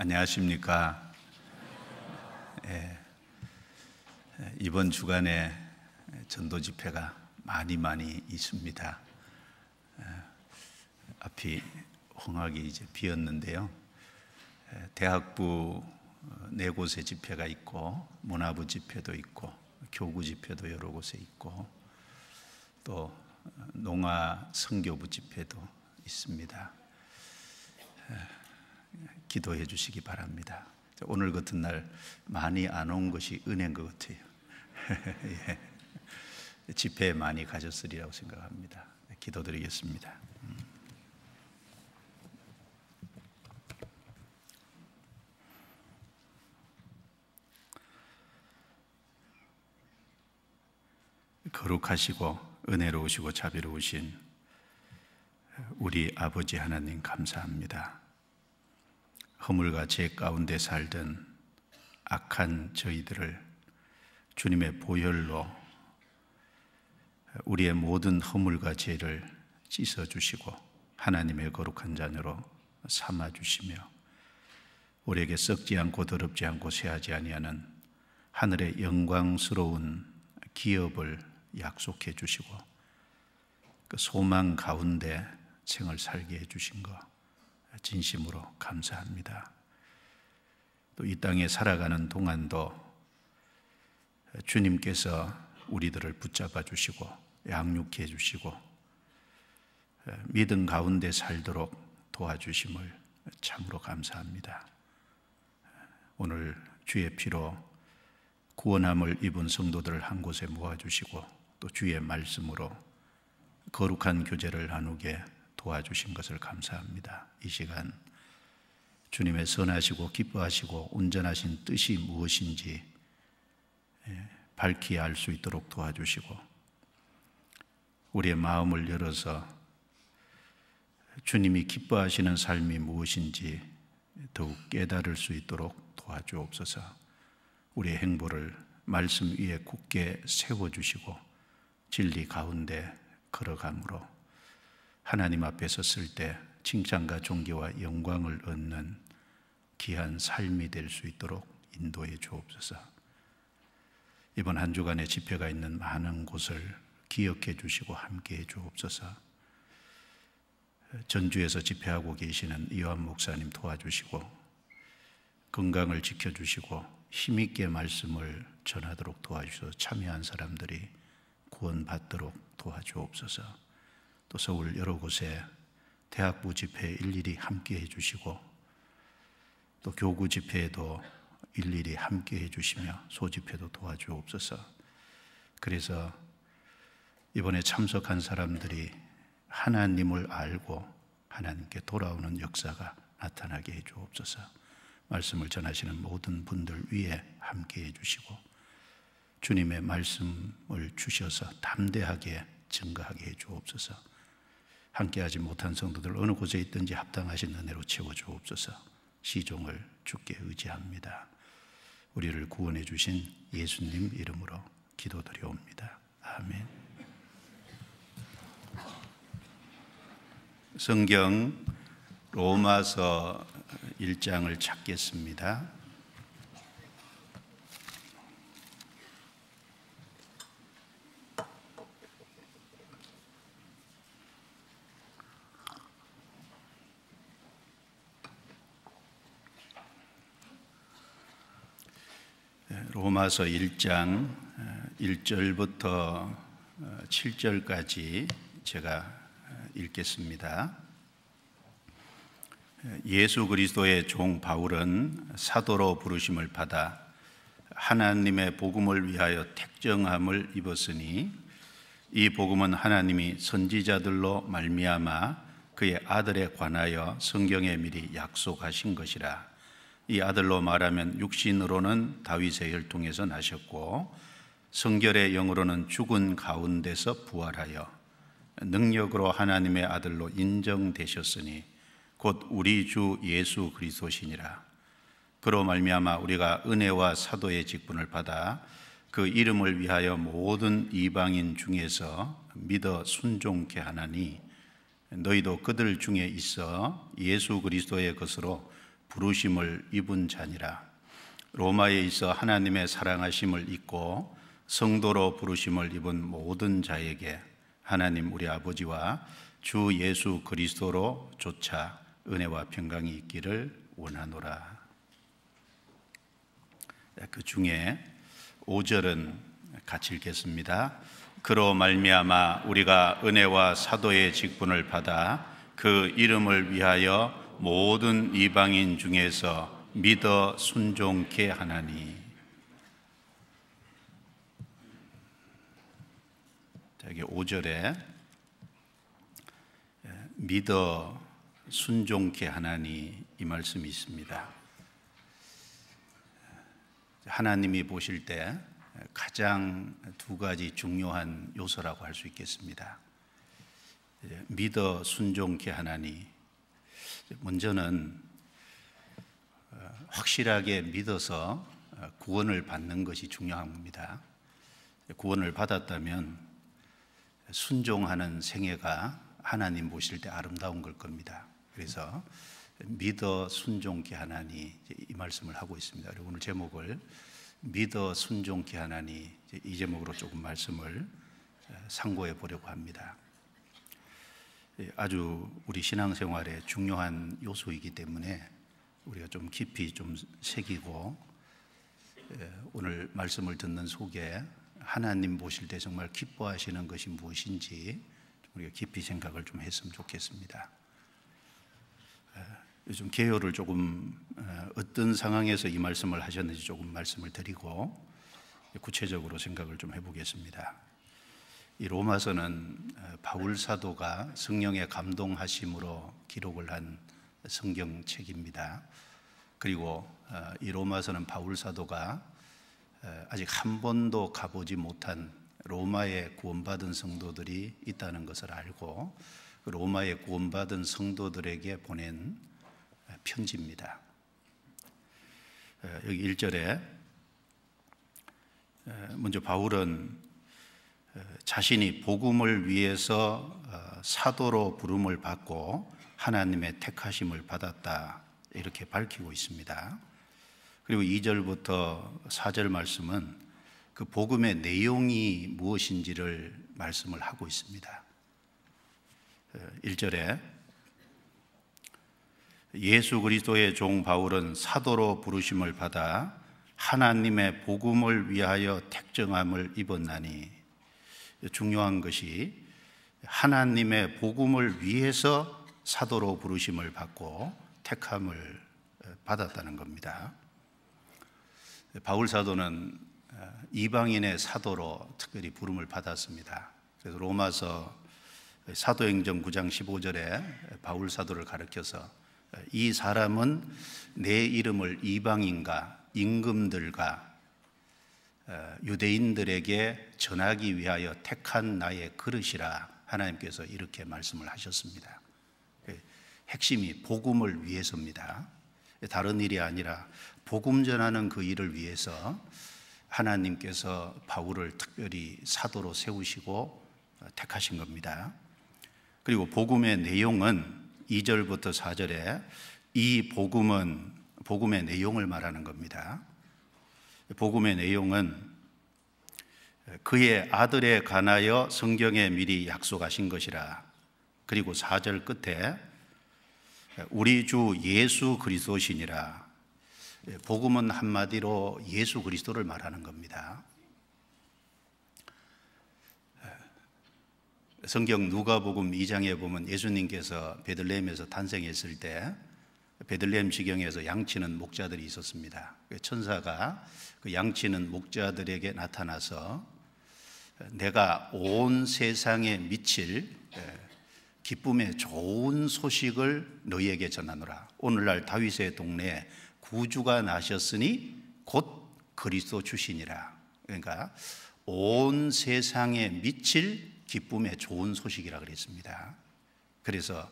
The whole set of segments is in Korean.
안녕하십니까. 이번 주간에 전도 집회가 많이 있습니다. 앞이 홍학이 이제 비었는데요. 대학부 네 곳의 집회가 있고, 문화부 집회도 있고, 교구 집회도 여러 곳에 있고, 또 농아 선교부 집회도 있습니다. 기도해 주시기 바랍니다. 오늘 같은 날 많이 안 온 것이 은혜인 것 같아요. 예. 집회에 많이 가졌으리라고 생각합니다. 기도드리겠습니다. 거룩하시고 은혜로우시고 자비로우신 우리 아버지 하나님 감사합니다. 허물과 죄 가운데 살던 악한 저희들을 주님의 보혈로 우리의 모든 허물과 죄를 씻어주시고 하나님의 거룩한 자녀로 삼아주시며 우리에게 썩지 않고 더럽지 않고 쇠하지 아니하는 하늘의 영광스러운 기업을 약속해 주시고 그 소망 가운데 생을 살게 해주신 것 진심으로 감사합니다. 또 이 땅에 살아가는 동안도 주님께서 우리들을 붙잡아 주시고 양육해 주시고 믿음 가운데 살도록 도와주심을 참으로 감사합니다. 오늘 주의 피로 구원함을 입은 성도들을 한 곳에 모아주시고 또 주의 말씀으로 거룩한 교제를 나누게 도와주신 것을 감사합니다. 이 시간 주님의 선하시고 기뻐하시고 온전하신 뜻이 무엇인지 밝히 알 수 있도록 도와주시고 우리의 마음을 열어서 주님이 기뻐하시는 삶이 무엇인지 더욱 깨달을 수 있도록 도와주옵소서. 우리의 행보를 말씀 위에 굳게 세워주시고 진리 가운데 걸어감으로 하나님 앞에 섰을 때 칭찬과 존귀와 영광을 얻는 귀한 삶이 될 수 있도록 인도해 주옵소서. 이번 한 주간의 집회가 있는 많은 곳을 기억해 주시고 함께해 주옵소서. 전주에서 집회하고 계시는 이완 목사님 도와주시고 건강을 지켜주시고 힘있게 말씀을 전하도록 도와주셔서 참여한 사람들이 구원받도록 도와주옵소서. 또 서울 여러 곳에 대학부 집회에 일일이 함께해 주시고 또 교구 집회에도 일일이 함께해 주시며 소집회도 도와주옵소서. 그래서 이번에 참석한 사람들이 하나님을 알고 하나님께 돌아오는 역사가 나타나게 해 주옵소서. 말씀을 전하시는 모든 분들 위에 함께해 주시고 주님의 말씀을 주셔서 담대하게 증거하게 해 주옵소서. 함께하지 못한 성도들 어느 곳에 있든지 합당하신 은혜로 채워 주옵소서. 시종을 주께 의지합니다. 우리를 구원해 주신 예수님 이름으로 기도드려옵니다. 아멘. 성경 로마서 1장을 찾겠습니다. 로마서 1장 1절부터 7절까지 제가 읽겠습니다. 예수 그리스도의 종 바울은 사도로 부르심을 받아 하나님의 복음을 위하여 택정함을 입었으니 이 복음은 하나님이 선지자들로 말미암아 그의 아들에 관하여 성경에 미리 약속하신 것이라. 이 아들로 말하면 육신으로는 다윗의 혈통에서 나셨고 성결의 영으로는 죽은 가운데서 부활하여 능력으로 하나님의 아들로 인정되셨으니 곧 우리 주 예수 그리스도시니라. 그로 말미암아 우리가 은혜와 사도의 직분을 받아 그 이름을 위하여 모든 이방인 중에서 믿어 순종케 하나니 너희도 그들 중에 있어 예수 그리스도의 것으로 부르심을 입은 자니라. 로마에 있어 하나님의 사랑하심을 입고 성도로 부르심을 입은 모든 자에게 하나님 우리 아버지와 주 예수 그리스도로 조차 은혜와 평강이 있기를 원하노라. 그 중에 5절은 같이 읽겠습니다. 그로 말미암아 우리가 은혜와 사도의 직분을 받아 그 이름을 위하여 모든 이방인 중에서 믿어 순종케 하나니. 여기 5절에 믿어 순종케 하나니 이 말씀이 있습니다. 하나님이 보실 때 가장 두 가지 중요한 요소라고 할 수 있겠습니다. 믿어 순종케 하나니, 먼저는 확실하게 믿어서 구원을 받는 것이 중요한 겁니다. 구원을 받았다면 순종하는 생애가 하나님 보실 때 아름다운 걸 겁니다. 그래서 믿어 순종케 하나니 이 말씀을 하고 있습니다. 그리고 오늘 제목을 믿어 순종케 하나니 이 제목으로 조금 말씀을 상고해 보려고 합니다. 아주 우리 신앙생활에 중요한 요소이기 때문에 우리가 좀 깊이 좀 새기고 오늘 말씀을 듣는 속에 하나님 보실 때 정말 기뻐하시는 것이 무엇인지 우리가 깊이 생각을 좀 했으면 좋겠습니다. 요즘 개요를 조금 어떤 상황에서 이 말씀을 하셨는지 조금 말씀을 드리고 구체적으로 생각을 좀 해보겠습니다. 이 로마서는 바울 사도가 성령의 감동하심으로 기록을 한 성경책입니다. 그리고 이 로마서는 바울 사도가 아직 한 번도 가보지 못한 로마에 구원받은 성도들이 있다는 것을 알고 그 로마에 구원받은 성도들에게 보낸 편지입니다. 여기 1절에 먼저 바울은 자신이 복음을 위해서 사도로 부름을 받고 하나님의 택하심을 받았다 이렇게 밝히고 있습니다. 그리고 2절부터 4절 말씀은 그 복음의 내용이 무엇인지를 말씀을 하고 있습니다. 1절에 예수 그리스도의 종 바울은 사도로 부르심을 받아 하나님의 복음을 위하여 택정함을 입었나니, 중요한 것이 하나님의 복음을 위해서 사도로 부르심을 받고 택함을 받았다는 겁니다. 바울 사도는 이방인의 사도로 특별히 부름을 받았습니다. 그래서 로마서 사도행전 9장 15절에 바울 사도를 가르쳐서 이 사람은 내 이름을 이방인과 임금들과 유대인들에게 전하기 위하여 택한 나의 그릇이라 하나님께서 이렇게 말씀을 하셨습니다. 핵심이 복음을 위해서입니다. 다른 일이 아니라 복음 전하는 그 일을 위해서 하나님께서 바울을 특별히 사도로 세우시고 택하신 겁니다. 그리고 복음의 내용은 2절부터 4절에 이 복음은 복음의 내용을 말하는 겁니다. 복음의 내용은 그의 아들에 관하여 성경에 미리 약속하신 것이라. 그리고 4절 끝에 우리 주 예수 그리스도시니라. 복음은 한마디로 예수 그리스도를 말하는 겁니다. 성경 누가복음 2장에 보면 예수님께서 베들레헴에서 탄생했을 때 베들레헴 지경에서 양치는 목자들이 있었습니다. 천사가 그 양치는 목자들에게 나타나서 내가 온 세상에 미칠 기쁨의 좋은 소식을 너희에게 전하노라. 오늘날 다윗의 동네에 구주가 나셨으니 곧 그리스도 주시니라. 그러니까 온 세상에 미칠 기쁨의 좋은 소식이라 그랬습니다. 그래서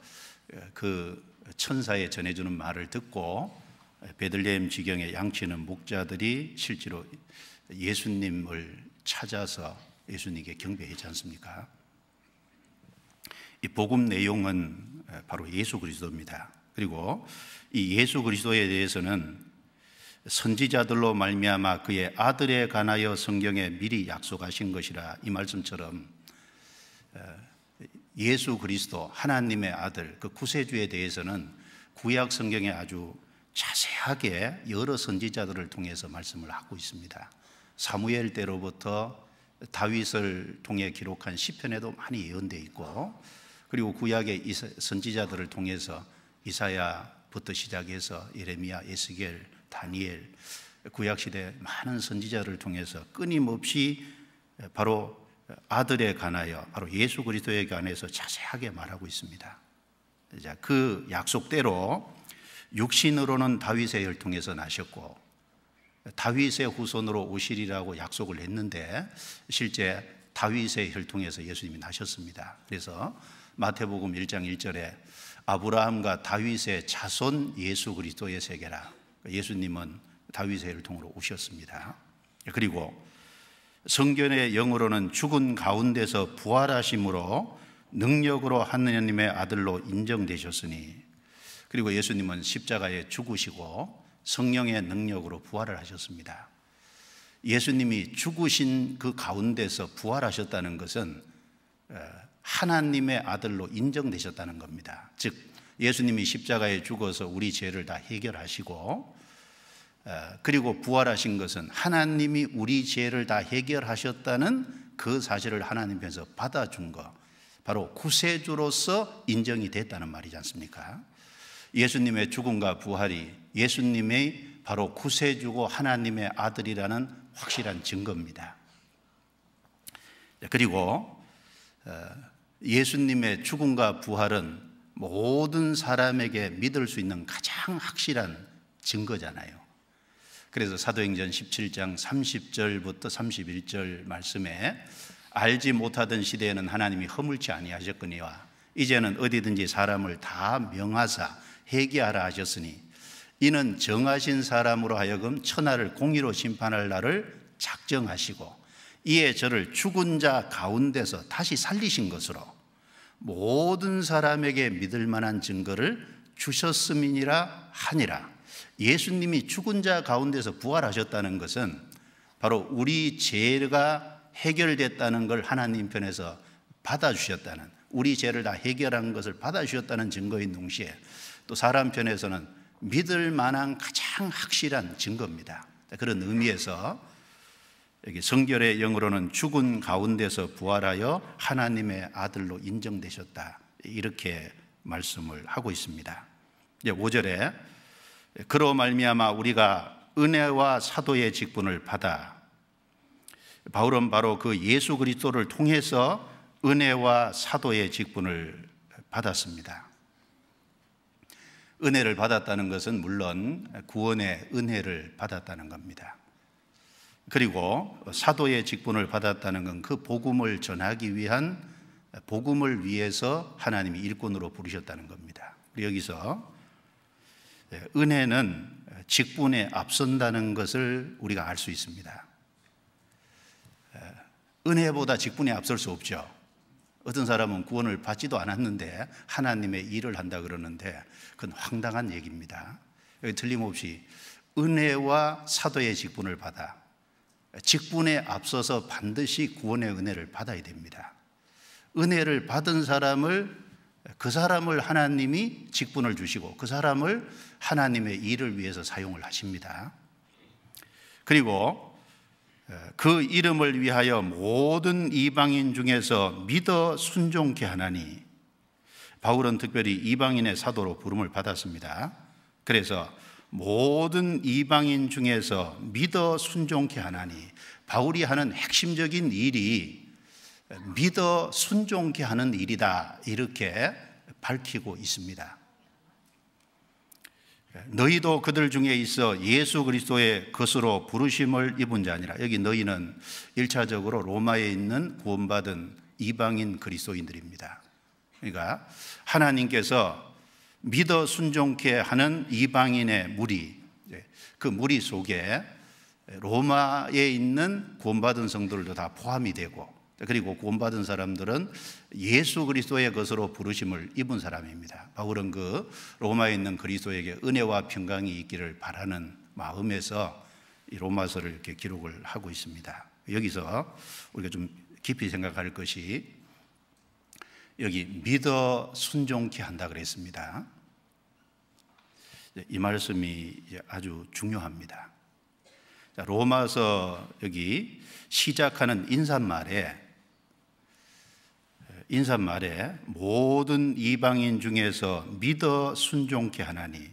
그 천사의 전해주는 말을 듣고 베들레헴 지경에 양치는 목자들이 실제로 예수님을 찾아서 예수님께 경배하지 않습니까? 이 복음 내용은 바로 예수 그리스도입니다. 그리고 이 예수 그리스도에 대해서는 선지자들로 말미암아 그의 아들에 관하여 성경에 미리 약속하신 것이라, 이 말씀처럼 예수 그리스도 하나님의 아들 그 구세주에 대해서는 구약 성경에 아주 자세하게 여러 선지자들을 통해서 말씀을 하고 있습니다. 사무엘 때로부터 다윗을 통해 기록한 시편에도 많이 예언되어 있고, 그리고 구약의 선지자들을 통해서 이사야부터 시작해서 예레미야, 에스겔, 다니엘, 구약시대 많은 선지자를 통해서 끊임없이 바로 아들에 관하여, 바로 예수 그리스도에 관해서 자세하게 말하고 있습니다. 그 약속대로 육신으로는 다윗의 혈통에서 나셨고 다윗의 후손으로 오시리라고 약속을 했는데 실제 다윗의 혈통에서 예수님이 나셨습니다. 그래서 마태복음 1장 1절에 아브라함과 다윗의 자손 예수 그리스도의 세계라, 예수님은 다윗의 혈통으로 오셨습니다. 그리고 성경의 영어로는 죽은 가운데서 부활하심으로 능력으로 하느님의 아들로 인정되셨으니, 그리고 예수님은 십자가에 죽으시고 성령의 능력으로 부활을 하셨습니다. 예수님이 죽으신 그 가운데서 부활하셨다는 것은 하나님의 아들로 인정되셨다는 겁니다. 즉 예수님이 십자가에 죽어서 우리 죄를 다 해결하시고 그리고 부활하신 것은 하나님이 우리 죄를 다 해결하셨다는 그 사실을 하나님께서 받아준 것, 바로 구세주로서 인정이 됐다는 말이지 않습니까? 예수님의 죽음과 부활이 예수님의 바로 구세주고 하나님의 아들이라는 확실한 증거입니다. 그리고 예수님의 죽음과 부활은 모든 사람에게 믿을 수 있는 가장 확실한 증거잖아요. 그래서 사도행전 17장 30절부터 31절 말씀에 알지 못하던 시대에는 하나님이 허물지 아니하셨거니와 이제는 어디든지 사람을 다 명하사 회개하라 하셨으니 이는 정하신 사람으로 하여금 천하를 공의로 심판할 날을 작정하시고 이에 저를 죽은 자 가운데서 다시 살리신 것으로 모든 사람에게 믿을 만한 증거를 주셨음이니라 하니라. 예수님이 죽은 자 가운데서 부활하셨다는 것은 바로 우리 죄가 해결됐다는 걸 하나님 편에서 받아주셨다는, 우리 죄를 다 해결한 것을 받아주셨다는 증거인 동시에 또 사람 편에서는 믿을 만한 가장 확실한 증거입니다. 그런 의미에서 여기 성결의 영어로는 죽은 가운데서 부활하여 하나님의 아들로 인정되셨다, 이렇게 말씀을 하고 있습니다. 이제 5절에 그로 말미암아 우리가 은혜와 사도의 직분을 받아, 바울은 바로 그 예수 그리스도를 통해서 은혜와 사도의 직분을 받았습니다. 은혜를 받았다는 것은 물론 구원의 은혜를 받았다는 겁니다. 그리고 사도의 직분을 받았다는 건 그 복음을 전하기 위한, 복음을 위해서 하나님이 일꾼으로 부르셨다는 겁니다. 여기서 은혜는 직분에 앞선다는 것을 우리가 알 수 있습니다. 은혜보다 직분에 앞설 수 없죠. 어떤 사람은 구원을 받지도 않았는데 하나님의 일을 한다 그러는데 그건 황당한 얘기입니다. 여기 틀림없이 은혜와 사도의 직분을 받아 직분에 앞서서 반드시 구원의 은혜를 받아야 됩니다. 은혜를 받은 사람을, 그 사람을 하나님이 직분을 주시고 그 사람을 하나님의 일을 위해서 사용을 하십니다. 그리고 그 이름을 위하여 모든 이방인 중에서 믿어 순종케 하나니, 바울은 특별히 이방인의 사도로 부름을 받았습니다. 그래서 모든 이방인 중에서 믿어 순종케 하나니, 바울이 하는 핵심적인 일이 믿어 순종케 하는 일이다, 이렇게 밝히고 있습니다. 너희도 그들 중에 있어 예수 그리스도의 것으로 부르심을 입은 자니라. 여기 너희는 1차적으로 로마에 있는 구원받은 이방인 그리스도인들입니다. 그러니까 하나님께서 믿어 순종케 하는 이방인의 무리, 그 무리 속에 로마에 있는 구원받은 성도들도 다 포함이 되고 그리고 구원받은 사람들은 예수 그리스도의 것으로 부르심을 입은 사람입니다. 바울은 그 로마에 있는 그리스도에게 은혜와 평강이 있기를 바라는 마음에서 이 로마서를 이렇게 기록을 하고 있습니다. 여기서 우리가 좀 깊이 생각할 것이 여기 믿어 순종케 한다 그랬습니다. 이 말씀이 아주 중요합니다. 로마서 여기 시작하는 인사말에 모든 이방인 중에서 믿어 순종케 하나니,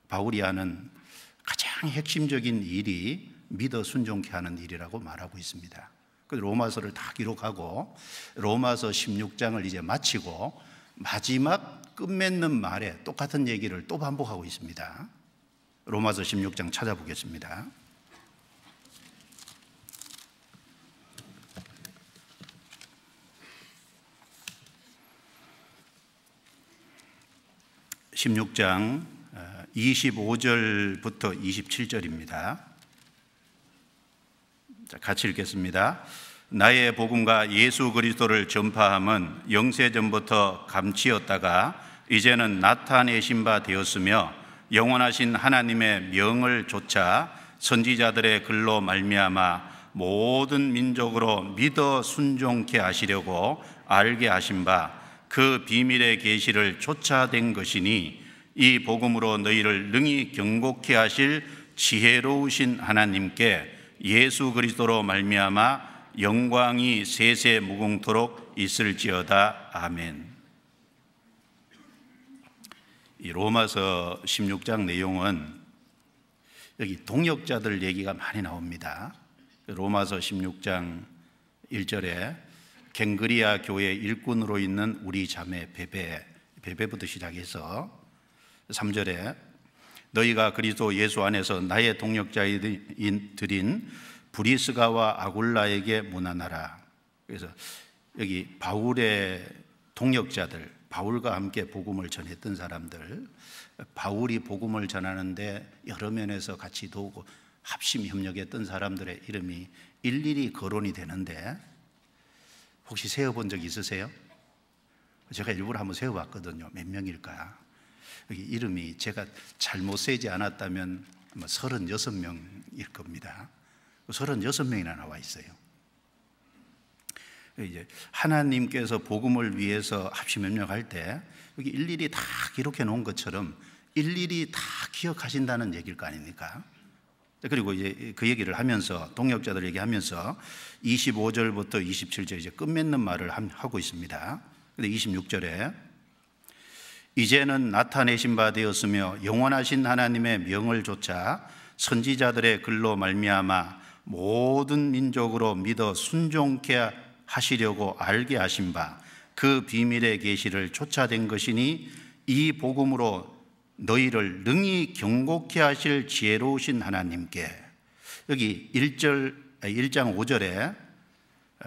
바울이 하는 가장 핵심적인 일이 믿어 순종케 하는 일이라고 말하고 있습니다. 로마서를 다 기록하고 로마서 16장을 이제 마치고 마지막 끝맺는 말에 똑같은 얘기를 또 반복하고 있습니다. 로마서 16장 찾아보겠습니다. (16장) 25절부터 27절입니다. 같이 읽겠습니다. 나의 복음과 예수 그리스도를 전파함은 영세전부터 감치었다가 이제는 나타내신 바 되었으며 영원하신 하나님의 명을 좇아 선지자들의 글로 말미암아 모든 민족으로 믿어 순종케 하시려고 알게 하신 바 그 비밀의 계시를 쫓아낸 것이니 이 복음으로 너희를 능히 경고케 하실 지혜로우신 하나님께 예수 그리스도로 말미암아 영광이 세세 무궁토록 있을지어다. 아멘. 이 로마서 16장 내용은 여기 동역자들 얘기가 많이 나옵니다. 로마서 16장 1절에 갱그리아 교회 일꾼으로 있는 우리 자매 베베부터 시작해서 3절에 너희가 그리스도 예수 안에서 나의 동역자들인 브리스가와 아굴라에게 문안하라. 그래서 여기 바울의 동역자들, 바울과 함께 복음을 전했던 사람들, 바울이 복음을 전하는데 여러 면에서 같이 도우고 합심 협력했던 사람들의 이름이 일일이 거론이 되는데 혹시 세어본 적 있으세요? 제가 일부러 한번 세어봤거든요. 몇 명일까? 여기 이름이 제가 잘못 세지 않았다면 아마 36명일 겁니다. 36명이나 나와 있어요. 이제 하나님께서 복음을 위해서 합심 협력할 때 여기 일일이 다 기록해 놓은 것처럼 일일이 다 기억하신다는 얘기일 거 아닙니까? 그리고 이제 그 얘기를 하면서 동역자들 얘기하면서 25절부터 27절 이제 끝맺는 말을 하고 있습니다. 근데 26절에 이제는 나타내신 바 되었으며 영원하신 하나님의 명을 좇아 선지자들의 글로 말미암아 모든 민족으로 믿어 순종케 하시려고 알게 하신 바 그 비밀의 계시를 쫓아낸 것이니 이 복음으로 너희를 능히 경고케 하실 지혜로우신 하나님께, 여기 1장 5절에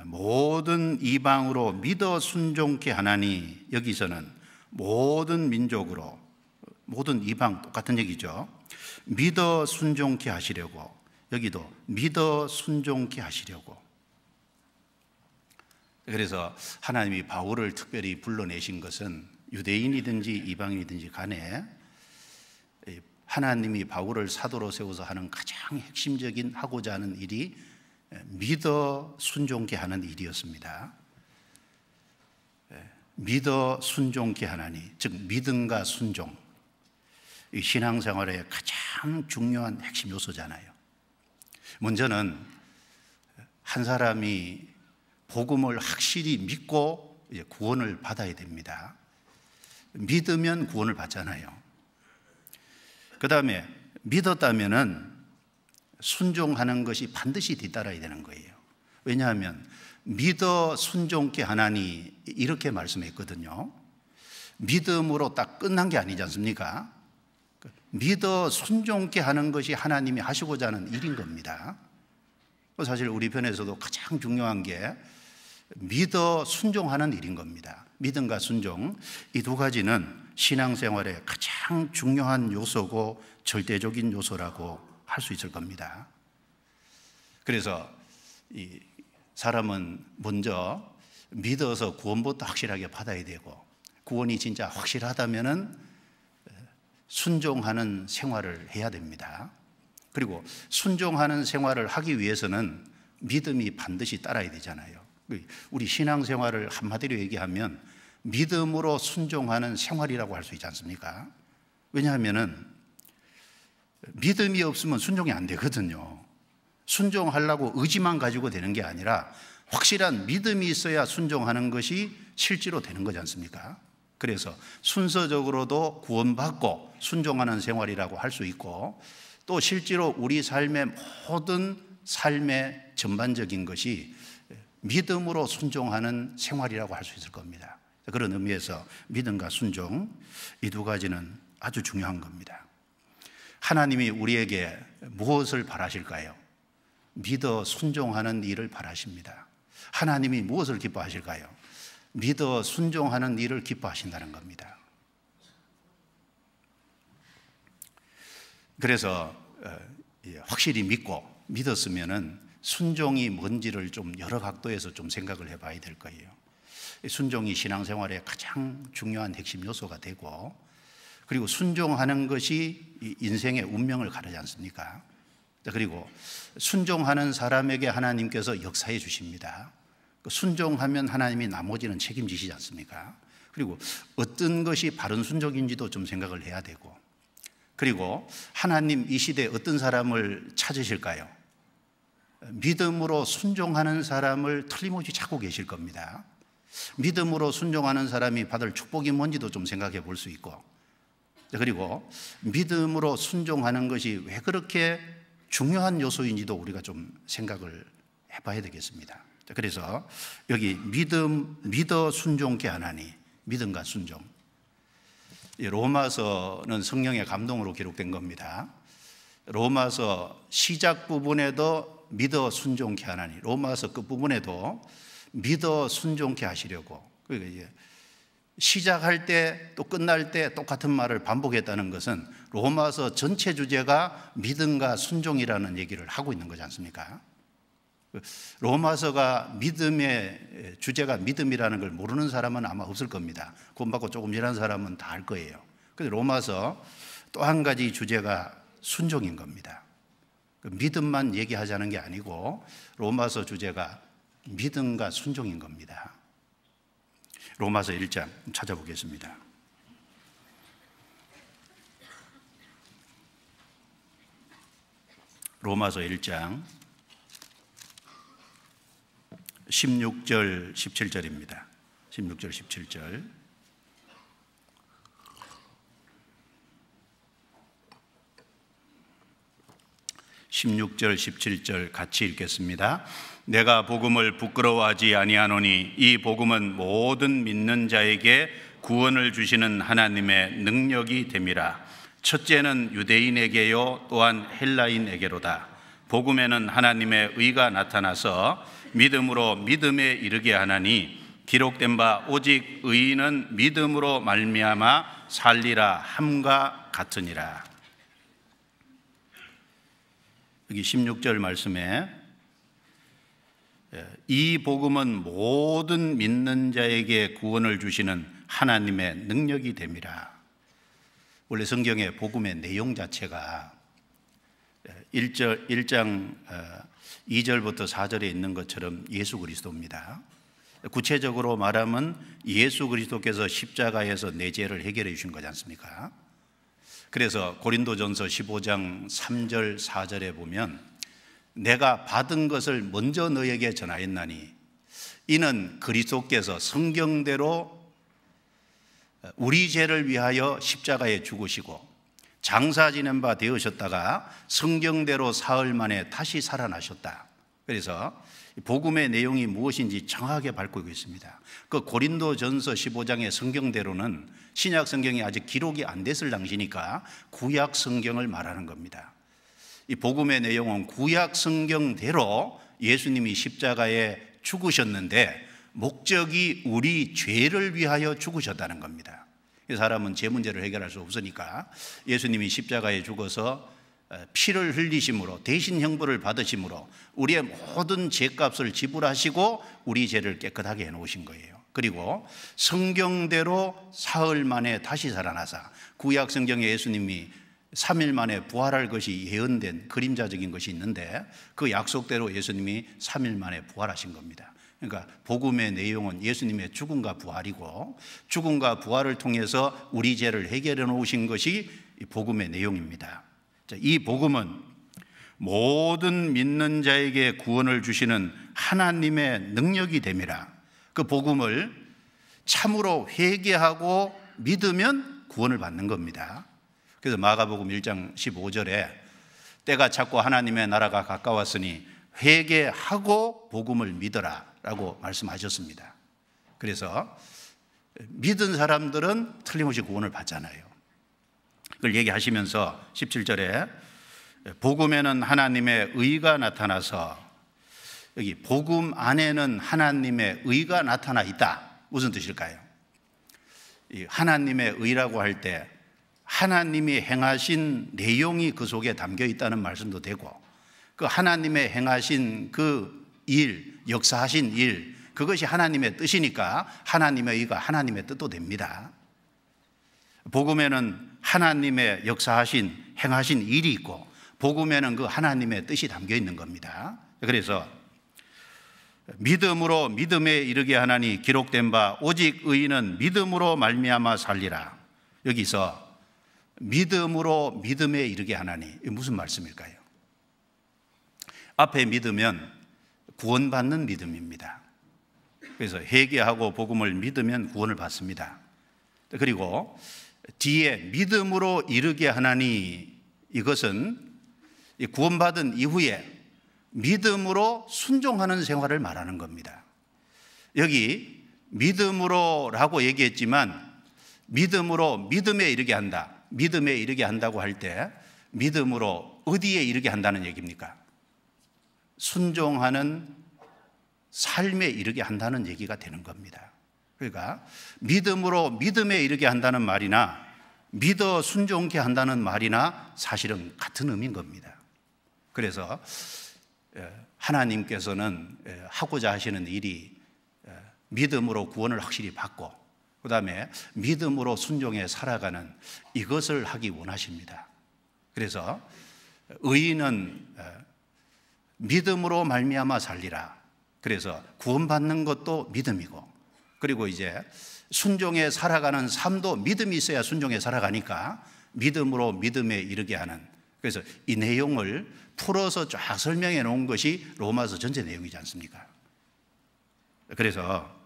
모든 이방으로 믿어 순종케 하나니, 여기서는 모든 민족으로, 모든 이방 똑같은 얘기죠. 믿어 순종케 하시려고, 여기도 믿어 순종케 하시려고. 그래서 하나님이 바울을 특별히 불러내신 것은 유대인이든지 이방인이든지 간에 하나님이 바울을 사도로 세워서 하는 가장 핵심적인 하고자 하는 일이 믿어 순종케 하는 일이었습니다. 믿어 순종케 하나니, 즉 믿음과 순종, 신앙생활의 가장 중요한 핵심 요소잖아요. 먼저는 한 사람이 복음을 확실히 믿고 이제 구원을 받아야 됩니다. 믿으면 구원을 받잖아요. 그 다음에 믿었다면은 순종하는 것이 반드시 뒤따라야 되는 거예요. 왜냐하면 믿어 순종케 하나니 이렇게 말씀했거든요. 믿음으로 딱 끝난 게 아니지 않습니까? 믿어 순종케 하는 것이 하나님이 하시고자 하는 일인 겁니다. 사실 우리 편에서도 가장 중요한 게 믿어 순종하는 일인 겁니다. 믿음과 순종, 이 두 가지는 신앙생활의 가장 중요한 요소고 절대적인 요소라고 할 수 있을 겁니다. 그래서 이 사람은 먼저 믿어서 구원부터 확실하게 받아야 되고, 구원이 진짜 확실하다면은 순종하는 생활을 해야 됩니다. 그리고 순종하는 생활을 하기 위해서는 믿음이 반드시 따라야 되잖아요. 우리 신앙생활을 한마디로 얘기하면 믿음으로 순종하는 생활이라고 할 수 있지 않습니까? 왜냐하면 믿음이 없으면 순종이 안 되거든요. 순종하려고 의지만 가지고 되는 게 아니라 확실한 믿음이 있어야 순종하는 것이 실제로 되는 거지 않습니까? 그래서 순서적으로도 구원받고 순종하는 생활이라고 할 수 있고, 또 실제로 우리 삶의 모든 삶의 전반적인 것이 믿음으로 순종하는 생활이라고 할 수 있을 겁니다. 그런 의미에서 믿음과 순종, 이 두 가지는 아주 중요한 겁니다. 하나님이 우리에게 무엇을 바라실까요? 믿어 순종하는 일을 바라십니다. 하나님이 무엇을 기뻐하실까요? 믿어 순종하는 일을 기뻐하신다는 겁니다. 그래서 확실히 믿고 믿었으면은 순종이 뭔지를 좀 여러 각도에서 좀 생각을 해봐야 될 거예요. 순종이 신앙생활의 가장 중요한 핵심 요소가 되고, 그리고 순종하는 것이 인생의 운명을 가르지 않습니까? 그리고 순종하는 사람에게 하나님께서 역사해 주십니다. 순종하면 하나님이 나머지는 책임지시지 않습니까? 그리고 어떤 것이 바른 순종인지도 좀 생각을 해야 되고, 그리고 하나님 이 시대에 어떤 사람을 찾으실까요? 믿음으로 순종하는 사람을 틀림없이 찾고 계실 겁니다. 믿음으로 순종하는 사람이 받을 축복이 뭔지도 좀 생각해 볼 수 있고, 그리고 믿음으로 순종하는 것이 왜 그렇게 중요한 요소인지도 우리가 좀 생각을 해봐야 되겠습니다. 그래서 여기 믿어 순종케 하나니, 믿음과 순종. 로마서는 성령의 감동으로 기록된 겁니다. 로마서 시작 부분에도 믿어 순종케 하나니, 로마서 끝부분에도 믿어 순종케 하시려고. 그러니까 시작할 때 또 끝날 때 똑같은 말을 반복했다는 것은 로마서 전체 주제가 믿음과 순종이라는 얘기를 하고 있는 거지 않습니까? 로마서가 믿음의 주제가 믿음이라는 걸 모르는 사람은 아마 없을 겁니다. 구원받고 조금 지난 사람은 다 알 거예요. 근데 로마서 또 한 가지 주제가 순종인 겁니다. 믿음만 얘기하자는 게 아니고 로마서 주제가 믿음과 순종인 겁니다. 로마서 1장 찾아보겠습니다. 로마서 1장 16절 17절입니다. 16절 17절. (16절) (17절) 같이 읽겠습니다. 내가 복음을 부끄러워하지 아니하노니 이 복음은 모든 믿는 자에게 구원을 주시는 하나님의 능력이 됨이라. 첫째는 유대인에게요 또한 헬라인에게로다. 복음에는 하나님의 의가 나타나서 믿음으로 믿음에 이르게 하나니 기록된 바 오직 의인은 믿음으로 말미암아 살리라 함과 같으니라. 여기 16절 말씀에 이 복음은 모든 믿는 자에게 구원을 주시는 하나님의 능력이 됨이라. 원래 성경의 복음의 내용 자체가 1장 2절부터 4절에 있는 것처럼 예수 그리스도입니다. 구체적으로 말하면 예수 그리스도께서 십자가에서 내 죄를 해결해 주신 거지 않습니까? 그래서 고린도전서 15장 3절 4절에 보면 내가 받은 것을 먼저 너에게 전하였나니 이는 그리스도께서 성경대로 우리 죄를 위하여 십자가에 죽으시고 장사 지낸 바 되으셨다가 성경대로 사흘 만에 다시 살아나셨다. 그래서 복음의 내용이 무엇인지 정확하게 밝히고 있습니다. 그 고린도전서 15장의 성경대로는 신약 성경이 아직 기록이 안 됐을 당시니까 구약 성경을 말하는 겁니다. 이 복음의 내용은 구약 성경대로 예수님이 십자가에 죽으셨는데 목적이 우리 죄를 위하여 죽으셨다는 겁니다. 사람은 죄 문제를 해결할 수 없으니까 예수님이 십자가에 죽어서 피를 흘리심으로 대신 형벌을 받으심으로 우리의 모든 죄값을 지불하시고 우리 죄를 깨끗하게 해놓으신 거예요. 그리고 성경대로 사흘 만에 다시 살아나사, 구약 성경에 예수님이 3일 만에 부활할 것이 예언된 그림자적인 것이 있는데 그 약속대로 예수님이 3일 만에 부활하신 겁니다. 그러니까 복음의 내용은 예수님의 죽음과 부활이고, 죽음과 부활을 통해서 우리 죄를 해결해 놓으신 것이 복음의 내용입니다. 이 복음은 모든 믿는 자에게 구원을 주시는 하나님의 능력이 됨이라. 그 복음을 참으로 회개하고 믿으면 구원을 받는 겁니다. 그래서 마가복음 1장 15절에 때가 찼고 하나님의 나라가 가까웠으니 회개하고 복음을 믿어라 라고 말씀하셨습니다. 그래서 믿은 사람들은 틀림없이 구원을 받잖아요. 그걸 얘기하시면서 17절에 복음에는 하나님의 의가 나타나서, 여기 복음 안에는 하나님의 의가 나타나 있다. 무슨 뜻일까요? 하나님의 의라고 할 때 하나님이 행하신 내용이 그 속에 담겨 있다는 말씀도 되고, 그 하나님의 행하신 그 일, 역사하신 일, 그것이 하나님의 뜻이니까 하나님의 의가 하나님의 뜻도 됩니다. 복음에는 하나님의 역사하신 행하신 일이 있고, 복음에는 그 하나님의 뜻이 담겨 있는 겁니다. 그래서 믿음으로 믿음에 이르게 하나니 기록된 바 오직 의인은 믿음으로 말미암아 살리라. 여기서 믿음으로 믿음에 이르게 하나니, 이게 무슨 말씀일까요? 앞에 믿으면 구원받는 믿음입니다. 그래서 회개하고 복음을 믿으면 구원을 받습니다. 그리고 뒤에 믿음으로 이르게 하나니, 이것은 구원받은 이후에 믿음으로 순종하는 생활을 말하는 겁니다. 여기 믿음으로라고 얘기했지만 믿음으로 믿음에 이르게 한다, 믿음에 이르게 한다고 할 때 믿음으로 어디에 이르게 한다는 얘기입니까? 순종하는 삶에 이르게 한다는 얘기가 되는 겁니다. 그러니까 믿음으로 믿음에 이르게 한다는 말이나 믿어 순종케 한다는 말이나 사실은 같은 의미인 겁니다. 그래서 하나님께서는 하고자 하시는 일이 믿음으로 구원을 확실히 받고, 그 다음에 믿음으로 순종해 살아가는 이것을 하기 원하십니다. 그래서 의인은 믿음으로 말미암아 살리라. 그래서 구원받는 것도 믿음이고, 그리고 이제 순종해 살아가는 삶도 믿음이 있어야 순종해 살아가니까 믿음으로 믿음에 이르게 하는, 그래서 이 내용을 풀어서 쫙 설명해 놓은 것이 로마서 전체 내용이지 않습니까? 그래서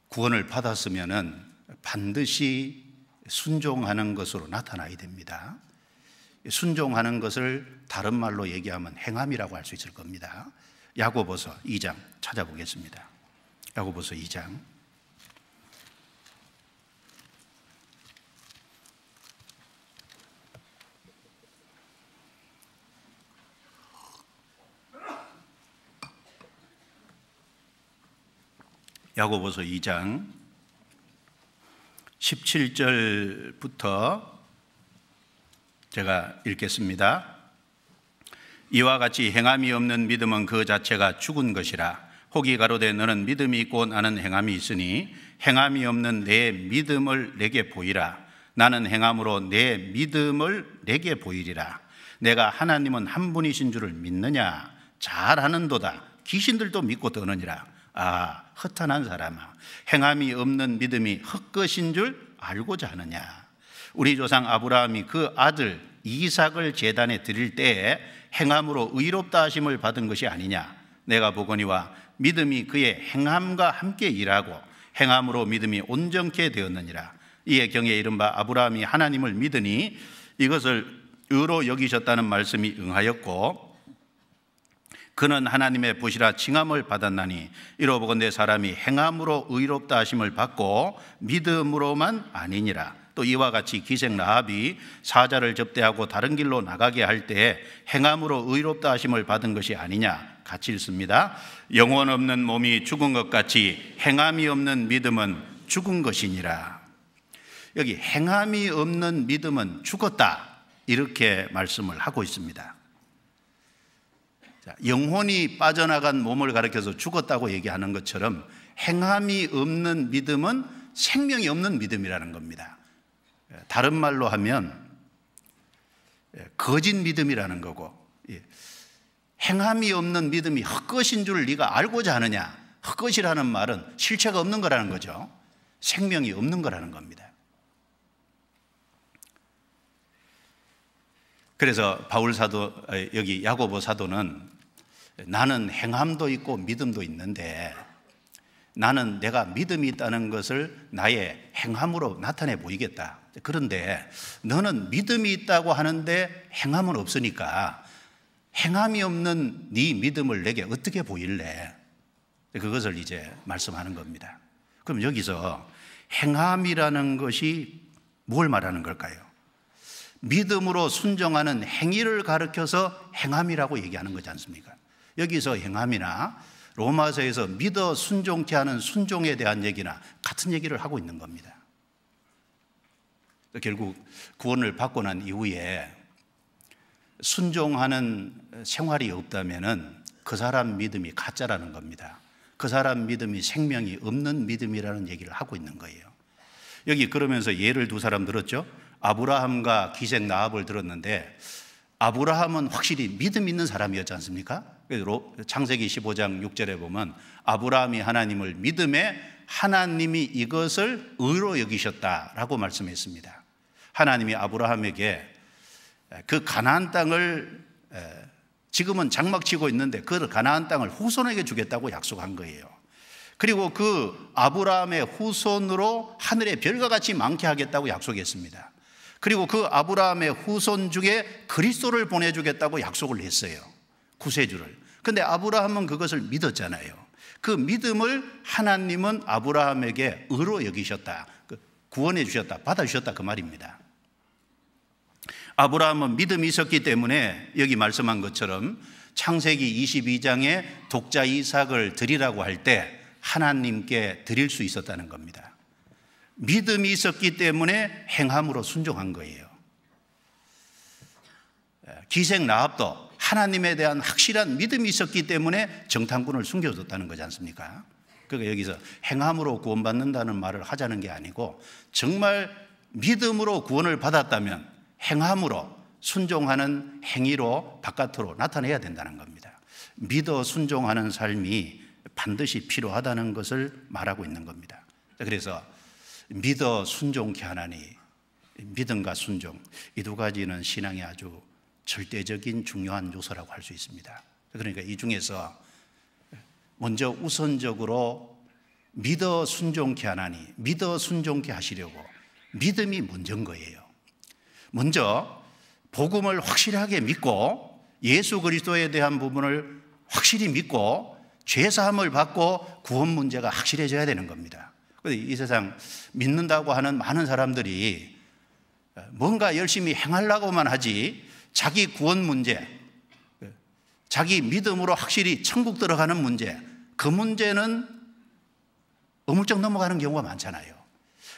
구원을 받았으면은 반드시 순종하는 것으로 나타나야 됩니다. 순종하는 것을 다른 말로 얘기하면 행함이라고 할 수 있을 겁니다. 야고보서 2장 찾아보겠습니다. 야고보서 2장. 야고보서 2장 17절부터 제가 읽겠습니다. 이와 같이 행함이 없는 믿음은 그 자체가 죽은 것이라. 혹이 가로되 너는 믿음이 있고 나는 행함이 있으니 행함이 없는 내 믿음을 내게 보이라. 나는 행함으로 내 믿음을 내게 보이리라. 내가 하나님은 한 분이신 줄을 믿느냐? 잘하는도다. 귀신들도 믿고 떠느니라. 아, 허탄한 사람아, 행함이 없는 믿음이 헛것인 줄 알고자 하느냐? 우리 조상 아브라함이 그 아들 이삭을 제단에 드릴 때에 행함으로 의롭다 하심을 받은 것이 아니냐? 내가 보거니와 믿음이 그의 행함과 함께 일하고 행함으로 믿음이 온전케 되었느니라. 이에 경에 이른바 아브라함이 하나님을 믿으니 이것을 의로 여기셨다는 말씀이 응하였고, 그는 하나님의 보시라 칭함을 받았나니 이로보건대 사람이 행함으로 의롭다 하심을 받고 믿음으로만 아니니라. 또 이와 같이 기생 라합이 사자를 접대하고 다른 길로 나가게 할 때에 행함으로 의롭다 하심을 받은 것이 아니냐? 같이 읽습니다. 영혼 없는 몸이 죽은 것 같이 행함이 없는 믿음은 죽은 것이니라. 여기 행함이 없는 믿음은 죽었다, 이렇게 말씀을 하고 있습니다. 자, 영혼이 빠져나간 몸을 가리켜서 죽었다고 얘기하는 것처럼 행함이 없는 믿음은 생명이 없는 믿음이라는 겁니다. 다른 말로 하면 거짓 믿음이라는 거고, 행함이 없는 믿음이 헛것인 줄 네가 알고자 하느냐. 헛것이라는 말은 실체가 없는 거라는 거죠. 생명이 없는 거라는 겁니다. 그래서 바울 사도, 여기 야고보 사도는 나는 행함도 있고 믿음도 있는데 나는 내가 믿음이 있다는 것을 나의 행함으로 나타내 보이겠다. 그런데 너는 믿음이 있다고 하는데 행함은 없으니까 행함이 없는 네 믿음을 내게 어떻게 보일래? 그것을 이제 말씀하는 겁니다. 그럼 여기서 행함이라는 것이 뭘 말하는 걸까요? 믿음으로 순종하는 행위를 가르쳐서 행함이라고 얘기하는 거지 않습니까? 여기서 행함이나 로마서에서 믿어 순종케 하는 순종에 대한 얘기나 같은 얘기를 하고 있는 겁니다. 결국 구원을 받고 난 이후에 순종하는 생활이 없다면 그 사람 믿음이 가짜라는 겁니다. 그 사람 믿음이 생명이 없는 믿음이라는 얘기를 하고 있는 거예요. 여기 그러면서 예를 두 사람 들었죠. 아브라함과 기생 라합을 들었는데 아브라함은 확실히 믿음 있는 사람이었지 않습니까? 창세기 15장 6절에 보면 아브라함이 하나님을 믿음에 하나님이 이것을 의로 여기셨다라고 말씀했습니다. 하나님이 아브라함에게 그 가나안 땅을 지금은 장막치고 있는데 그 가나안 땅을 후손에게 주겠다고 약속한 거예요. 그리고 그 아브라함의 후손으로 하늘의 별과 같이 많게 하겠다고 약속했습니다. 그리고 그 아브라함의 후손 중에 그리스도를 보내주겠다고 약속을 했어요. 구세주를. 근데 아브라함은 그것을 믿었잖아요. 그 믿음을 하나님은 아브라함에게 의로 여기셨다, 구원해 주셨다, 받아주셨다, 그 말입니다. 아브라함은 믿음이 있었기 때문에 여기 말씀한 것처럼 창세기 22장에 독자 이삭을 드리라고 할 때 하나님께 드릴 수 있었다는 겁니다. 믿음이 있었기 때문에 행함으로 순종한 거예요. 기생 라합도 하나님에 대한 확실한 믿음이 있었기 때문에 정탐꾼을 숨겨줬다는 거지 않습니까? 그러니까 여기서 행함으로 구원받는다는 말을 하자는 게 아니고 정말 믿음으로 구원을 받았다면 행함으로 순종하는 행위로 바깥으로 나타내야 된다는 겁니다. 믿어 순종하는 삶이 반드시 필요하다는 것을 말하고 있는 겁니다. 그래서 믿어 순종케 하나니, 믿음과 순종, 이 두 가지는 신앙의 아주 절대적인 중요한 요소라고 할 수 있습니다. 그러니까 이 중에서 먼저 우선적으로 믿어 순종케 하나니, 믿어 순종케 하시려고 믿음이 먼저인 거예요. 먼저 복음을 확실하게 믿고 예수 그리스도에 대한 부분을 확실히 믿고 죄사함을 받고 구원 문제가 확실해져야 되는 겁니다. 이 세상 믿는다고 하는 많은 사람들이 뭔가 열심히 행하려고만 하지 자기 구원 문제, 자기 믿음으로 확실히 천국 들어가는 문제, 그 문제는 어물쩍 넘어가는 경우가 많잖아요.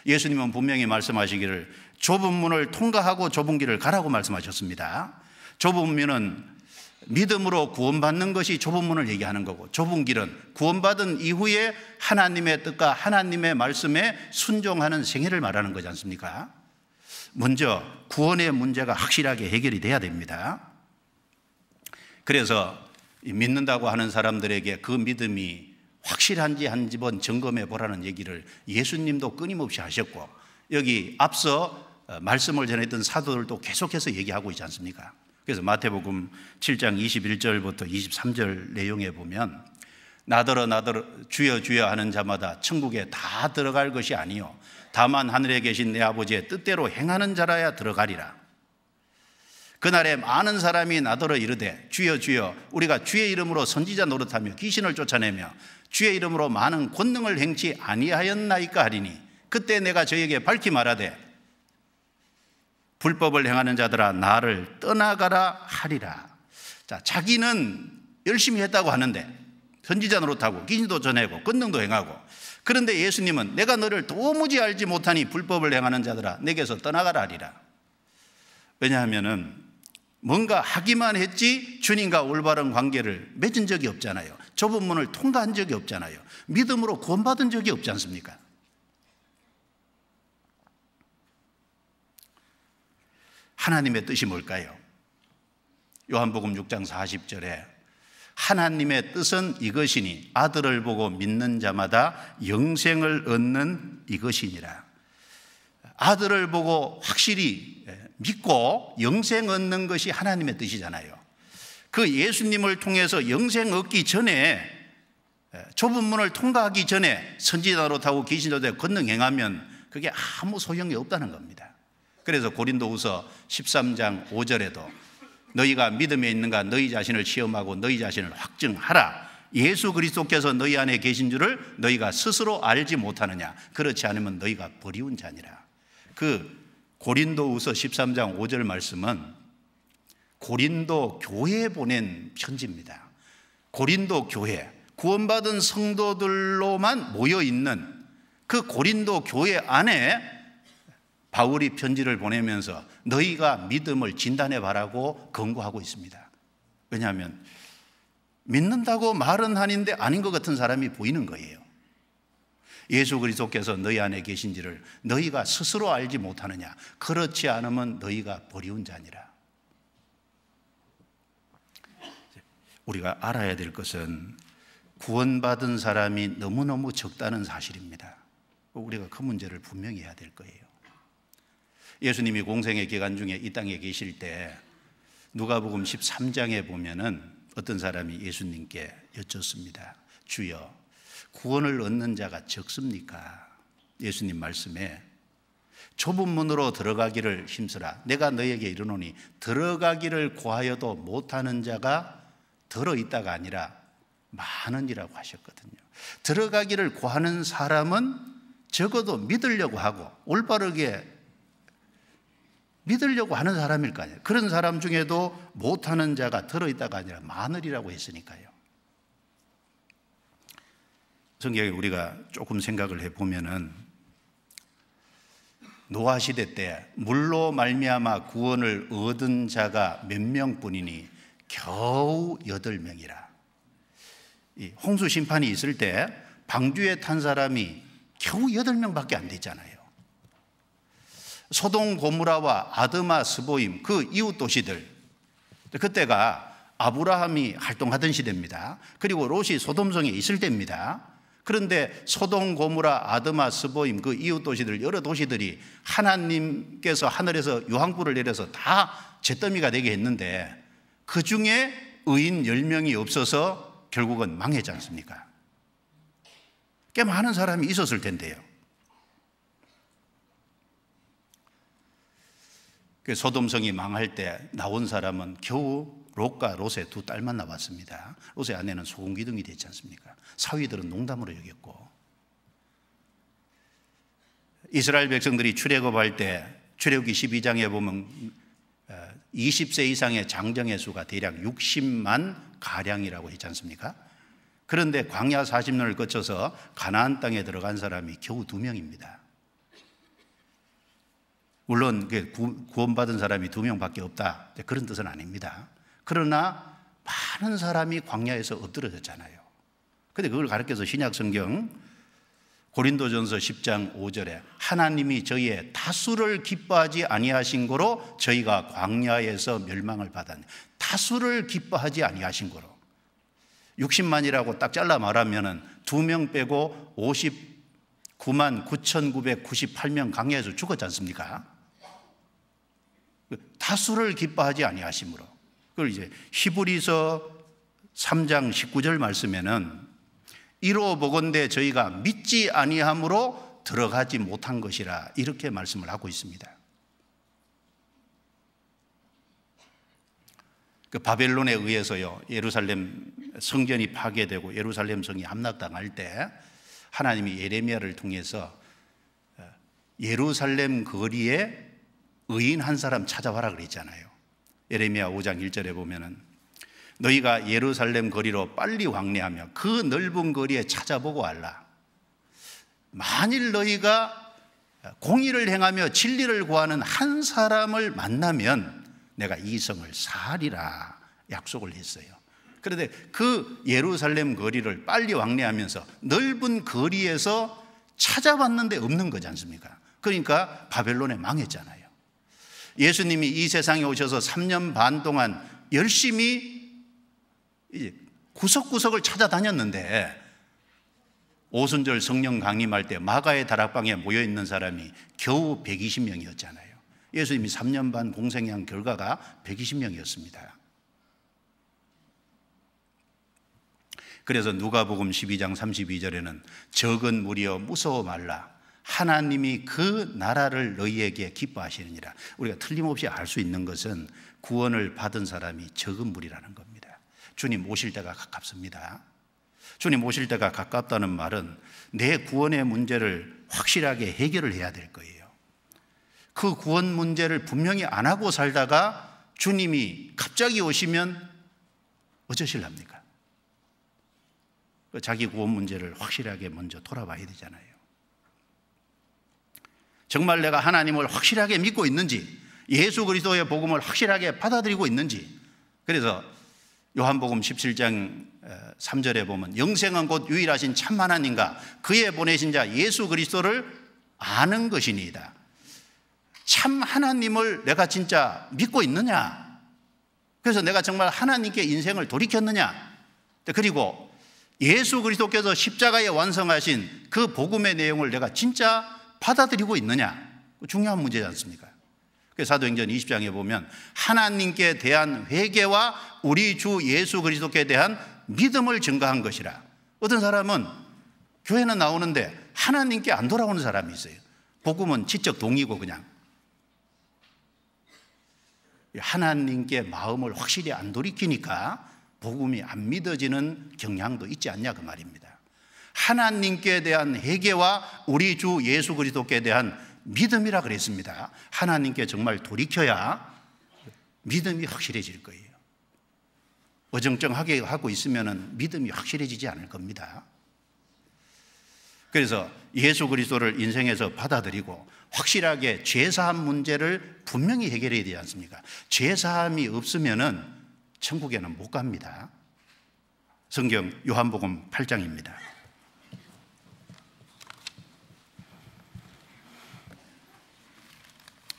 예수님은 분명히 말씀하시기를 좁은 문을 통과하고 좁은 길을 가라고 말씀하셨습니다. 좁은 문은 믿음으로 구원받는 것이 좁은 문을 얘기하는 거고, 좁은 길은 구원받은 이후에 하나님의 뜻과 하나님의 말씀에 순종하는 생애를 말하는 거지 않습니까? 먼저 구원의 문제가 확실하게 해결이 돼야 됩니다. 그래서 믿는다고 하는 사람들에게 그 믿음이 확실한지 한번 점검해 보라는 얘기를 예수님도 끊임없이 하셨고, 여기 앞서 말씀을 전했던 사도들도 계속해서 얘기하고 있지 않습니까? 그래서 마태복음 7장 21절부터 23절 내용에 보면 나더러 나더러 주여 주여 하는 자마다 천국에 다 들어갈 것이 아니요 다만 하늘에 계신 내 아버지의 뜻대로 행하는 자라야 들어가리라. 그날에 많은 사람이 나더러 이르되 주여 주여 우리가 주의 이름으로 선지자 노릇하며 귀신을 쫓아내며 주의 이름으로 많은 권능을 행치 아니하였나이까 하리니 그때 내가 저에게 밝히 말하되 불법을 행하는 자들아 나를 떠나가라 하리라. 자, 자기는 열심히 했다고 하는데 선지자 노릇하고 기신도 전하고 권능도 행하고. 그런데 예수님은 내가 너를 도무지 알지 못하니 불법을 행하는 자들아 내게서 떠나가라 하리라. 왜냐하면은 뭔가 하기만 했지 주님과 올바른 관계를 맺은 적이 없잖아요. 좁은 문을 통과한 적이 없잖아요. 믿음으로 구원받은 적이 없지 않습니까? 하나님의 뜻이 뭘까요? 요한복음 6장 40절에 하나님의 뜻은 이것이니 아들을 보고 믿는 자마다 영생을 얻는 이것이니라. 아들을 보고 확실히 믿고 영생 얻는 것이 하나님의 뜻이잖아요. 그 예수님을 통해서 영생 얻기 전에, 좁은 문을 통과하기 전에 선지자 노릇하고 귀신도 되고 권능 행하면 그게 아무 소용이 없다는 겁니다. 그래서 고린도후서 13장 5절에도 너희가 믿음에 있는가 너희 자신을 시험하고 너희 자신을 확증하라. 예수 그리스도께서 너희 안에 계신 줄을 너희가 스스로 알지 못하느냐. 그렇지 않으면 너희가 버리운 자니라. 그 고린도후서 13장 5절 말씀은 고린도 교회에 보낸 편지입니다. 고린도 교회, 구원받은 성도들로만 모여있는 그 고린도 교회 안에 바울이 편지를 보내면서 너희가 믿음을 진단해 바라고 권고하고 있습니다. 왜냐하면 믿는다고 말은 하는데 아닌 것 같은 사람이 보이는 거예요. 예수 그리스도께서 너희 안에 계신지를 너희가 스스로 알지 못하느냐. 그렇지 않으면 너희가 버리운 자니라. 우리가 알아야 될 것은 구원받은 사람이 너무너무 적다는 사실입니다. 우리가 그 문제를 분명히 해야 될 거예요. 예수님이 공생의 기간 중에 이 땅에 계실 때 누가복음 13장에 보면은 어떤 사람이 예수님께 여쭙습니다. 주여, 구원을 얻는 자가 적습니까? 예수님 말씀에 좁은 문으로 들어가기를 힘쓰라. 내가 너에게 이르노니 들어가기를 구하여도 못하는 자가 들어있다가 아니라 많으니라고 하셨거든요. 들어가기를 구하는 사람은 적어도 믿으려고 하고 올바르게 믿으려고 하는 사람일 거 아니에요. 그런 사람 중에도 못하는 자가 들어있다가 아니라 많으리라고 했으니까요. 성경에 우리가 조금 생각을 해보면은 노아 시대 때 물로 말미암아 구원을 얻은 자가 몇 명뿐이니 겨우 8명이라. 홍수 심판이 있을 때 방주에 탄 사람이 겨우 8명밖에 안 됐잖아요. 소돔 고모라와 아드마 스보임 그 이웃 도시들, 그때가 아브라함이 활동하던 시대입니다. 그리고 롯이 소돔성에 있을 때입니다. 그런데 소돔 고모라 아드마 스보임 그 이웃 도시들, 여러 도시들이 하나님께서 하늘에서 유황불을 내려서 다 잿더미가 되게 했는데 그 중에 의인 10명이 없어서 결국은 망했지 않습니까? 꽤 많은 사람이 있었을 텐데요. 그 소돔성이 망할 때 나온 사람은 겨우 롯과 롯의 2딸만 나왔습니다. 롯의 아내는 소금기둥이 됐지 않습니까? 사위들은 농담으로 여겼고, 이스라엘 백성들이 출애굽할 때 출애굽기 12장에 보면 20세 이상의 장정의 수가 대략 60만 가량이라고 했지 않습니까? 그런데 광야 40년을 거쳐서 가나안 땅에 들어간 사람이 겨우 2명입니다. 물론 구원받은 사람이 2명밖에 없다, 그런 뜻은 아닙니다. 그러나 많은 사람이 광야에서 엎드러졌잖아요. 그런데 그걸 가르쳐서 신약성경 고린도전서 10장 5절에 하나님이 저희의 다수를 기뻐하지 아니하신 거로 저희가 광야에서 멸망을 받았네. 다수를 기뻐하지 아니하신 거로. 60만이라고 딱 잘라 말하면 2명 빼고 59만 9,998명 광야에서 죽었지 않습니까? 다수를 기뻐하지 아니하심으로. 그걸 이제 히브리서 3장 19절 말씀에는 이로 보건대 저희가 믿지 아니함으로 들어가지 못한 것이라 이렇게 말씀을 하고 있습니다. 그 바벨론에 의해서요, 예루살렘 성전이 파괴되고 예루살렘 성이 함락당할 때 하나님이 예레미야를 통해서 예루살렘 거리에 의인 한 사람 찾아와라 그랬잖아요. 예레미야 5장 1절에 보면은 너희가 예루살렘 거리로 빨리 왕래하며 그 넓은 거리에 찾아보고 알라. 만일 너희가 공의를 행하며 진리를 구하는 한 사람을 만나면 내가 이 성을 사하리라 약속을 했어요. 그런데 그 예루살렘 거리를 빨리 왕래하면서 넓은 거리에서 찾아봤는데 없는 거지 않습니까? 그러니까 바벨론에 망했잖아요. 예수님이 이 세상에 오셔서 3년 반 동안 열심히 구석구석을 찾아다녔는데 오순절 성령 강림할 때 마가의 다락방에 모여있는 사람이 겨우 120명이었잖아요. 예수님이 3년 반 공생한 결과가 120명이었습니다. 그래서 누가복음 12장 32절에는 적은 무리여 무서워 말라. 하나님이 그 나라를 너희에게 기뻐하시느니라. 우리가 틀림없이 알 수 있는 것은 구원을 받은 사람이 적은 무리라는 겁니다. 주님 오실 때가 가깝습니다. 주님 오실 때가 가깝다는 말은 내 구원의 문제를 확실하게 해결을 해야 될 거예요. 그 구원 문제를 분명히 안 하고 살다가 주님이 갑자기 오시면 어쩌실랍니까? 자기 구원 문제를 확실하게 먼저 돌아봐야 되잖아요. 정말 내가 하나님을 확실하게 믿고 있는지, 예수 그리스도의 복음을 확실하게 받아들이고 있는지. 그래서 요한복음 17장 3절에 보면 영생은 곧 유일하신 참 하나님과 그의 보내신 자 예수 그리스도를 아는 것이니이다. 참 하나님을 내가 진짜 믿고 있느냐? 그래서 내가 정말 하나님께 인생을 돌이켰느냐? 그리고 예수 그리스도께서 십자가에 완성하신 그 복음의 내용을 내가 진짜 받아들이고 있느냐? 중요한 문제지 않습니까? 사도행전 20장에 보면 하나님께 대한 회개와 우리 주 예수 그리스도께 대한 믿음을 증거한 것이라. 어떤 사람은 교회는 나오는데 하나님께 안 돌아오는 사람이 있어요. 복음은 지적 동의고 그냥 하나님께 마음을 확실히 안 돌이키니까 복음이 안 믿어지는 경향도 있지 않냐 그 말입니다. 하나님께 대한 회개와 우리 주 예수 그리스도께 대한 믿음이라 그랬습니다. 하나님께 정말 돌이켜야 믿음이 확실해질 거예요. 어정쩡하게 하고 있으면 믿음이 확실해지지 않을 겁니다. 그래서 예수 그리스도를 인생에서 받아들이고 확실하게 죄사함 문제를 분명히 해결해야 되지 않습니까? 죄사함이 없으면 천국에는 못 갑니다. 성경 요한복음 8장입니다.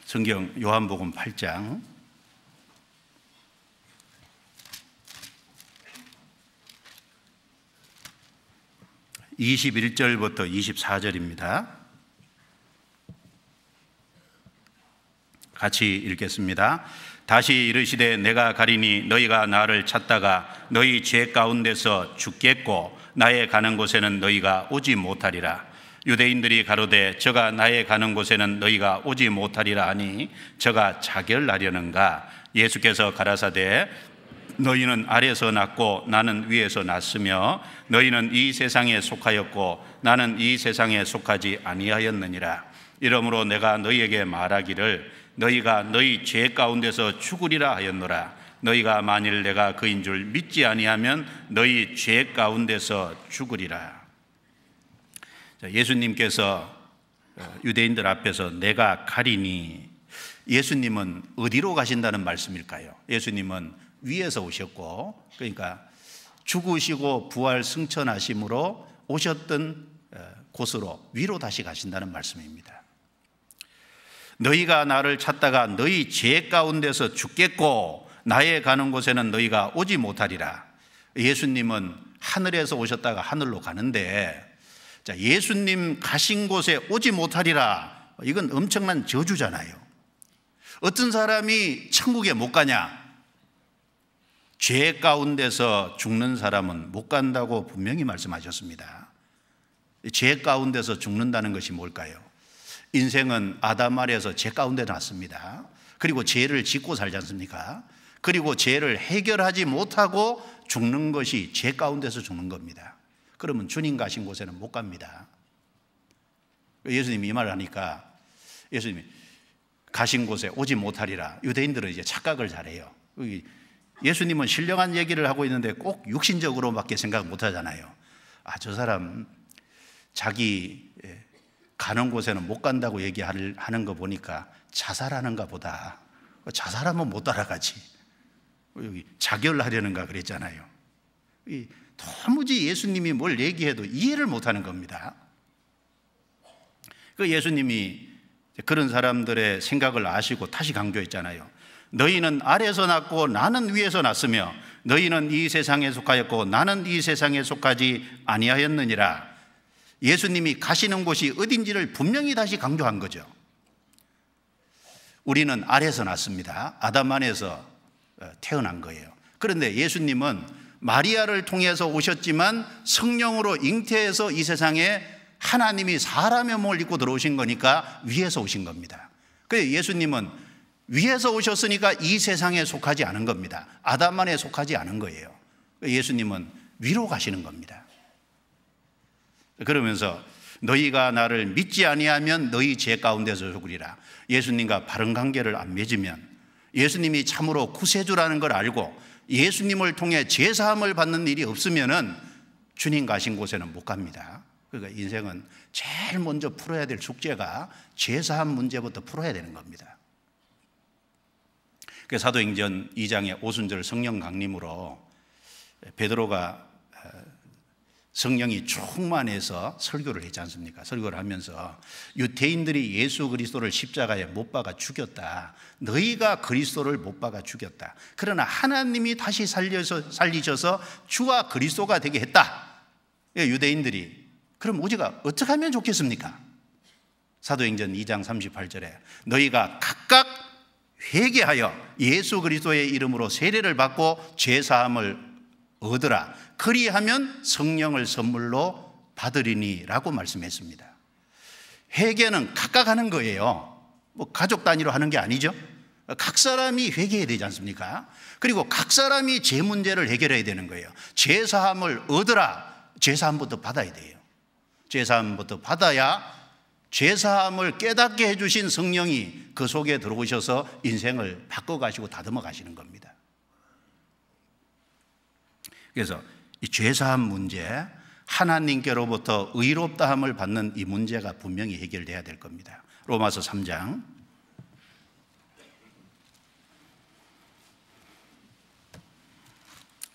성경 요한복음 8장 21절부터 24절입니다. 같이 읽겠습니다. 다시 이르시되 내가 가리니 너희가 나를 찾다가 너희 죄 가운데서 죽겠고 나의 가는 곳에는 너희가 오지 못하리라. 유대인들이 가로되 저가 나의 가는 곳에는 너희가 오지 못하리라 하니 저가 자결하려는가? 예수께서 가라사대 너희는 아래서 났고 나는 위에서 났으며 너희는 이 세상에 속하였고 나는 이 세상에 속하지 아니하였느니라. 이러므로 내가 너희에게 말하기를 너희가 너희 죄 가운데서 죽으리라 하였노라. 너희가 만일 내가 그인 줄 믿지 아니하면 너희 죄 가운데서 죽으리라. 예수님께서 유대인들 앞에서 내가 가리니, 예수님은 어디로 가신다는 말씀일까요? 예수님은 위에서 오셨고, 그러니까 죽으시고 부활 승천하심으로 오셨던 곳으로 위로 다시 가신다는 말씀입니다. 너희가 나를 찾다가 너희 죄 가운데서 죽겠고 나의 가는 곳에는 너희가 오지 못하리라. 예수님은 하늘에서 오셨다가 하늘로 가는데, 자, 예수님 가신 곳에 오지 못하리라. 이건 엄청난 저주잖아요. 어떤 사람이 천국에 못 가냐? 죄 가운데서 죽는 사람은 못 간다고 분명히 말씀하셨습니다. 죄 가운데서 죽는다는 것이 뭘까요? 인생은 아담 아래에서 죄 가운데 났습니다. 그리고 죄를 짓고 살지 않습니까? 그리고 죄를 해결하지 못하고 죽는 것이 죄 가운데서 죽는 겁니다. 그러면 주님 가신 곳에는 못 갑니다. 예수님이 이 말을 하니까 예수님이 가신 곳에 오지 못하리라. 유대인들은 이제 착각을 잘해요. 예수님은 신령한 얘기를 하고 있는데 꼭 육신적으로밖에 생각 못 하잖아요. 저 사람 자기 가는 곳에는 못 간다고 얘기하는 거 보니까 자살하는가 보다. 자살하면 못 따라가지. 여기 자결하려는가 그랬잖아요. 도무지 예수님이 뭘 얘기해도 이해를 못 하는 겁니다. 그 예수님이 그런 사람들의 생각을 아시고 다시 강조했잖아요. 너희는 아래에서 났고 나는 위에서 났으며 너희는 이 세상에 속하였고 나는 이 세상에 속하지 아니하였느니라. 예수님이 가시는 곳이 어딘지를 분명히 다시 강조한 거죠. 우리는 아래에서 났습니다. 아담 안에서 태어난 거예요. 그런데 예수님은 마리아를 통해서 오셨지만 성령으로 잉태해서 이 세상에 하나님이 사람의 몸을 입고 들어오신 거니까 위에서 오신 겁니다. 그래서 예수님은 위에서 오셨으니까 이 세상에 속하지 않은 겁니다. 아담만에 속하지 않은 거예요. 예수님은 위로 가시는 겁니다. 그러면서 너희가 나를 믿지 아니하면 너희 죄 가운데서 죽으리라. 예수님과 바른 관계를 안 맺으면, 예수님이 참으로 구세주라는 걸 알고 예수님을 통해 죄사함을 받는 일이 없으면은 주님 가신 곳에는 못 갑니다. 그러니까 인생은 제일 먼저 풀어야 될 숙제가 죄사함 문제부터 풀어야 되는 겁니다. 그 사도행전 2장의 오순절 성령 강림으로 베드로가 성령이 충만해서 설교를 했지 않습니까? 설교를 하면서 유대인들이 예수 그리스도를 십자가에 못 박아 죽였다. 너희가 그리스도를 못 박아 죽였다. 그러나 하나님이 다시 살리셔서 주와 그리스도가 되게 했다. 유대인들이 그럼 우리가 어떻게 하면 좋겠습니까? 사도행전 2장 38절에 너희가 각각 회개하여 예수 그리스도의 이름으로 세례를 받고 죄사함을 얻으라. 그리하면 성령을 선물로 받으리니 라고 말씀했습니다. 회개는 각각 하는 거예요. 가족 단위로 하는 게 아니죠. 각 사람이 회개해야 되지 않습니까? 그리고 각 사람이 죄 문제를 해결해야 되는 거예요. 죄사함을 얻으라. 죄사함부터 받아야 돼요. 죄사함부터 받아야 죄사함을 깨닫게 해주신 성령이 그 속에 들어오셔서 인생을 바꿔가시고 다듬어 가시는 겁니다. 그래서 이 죄사함 문제, 하나님께로부터 의롭다함을 받는 이 문제가 분명히 해결돼야 될 겁니다. 로마서 3장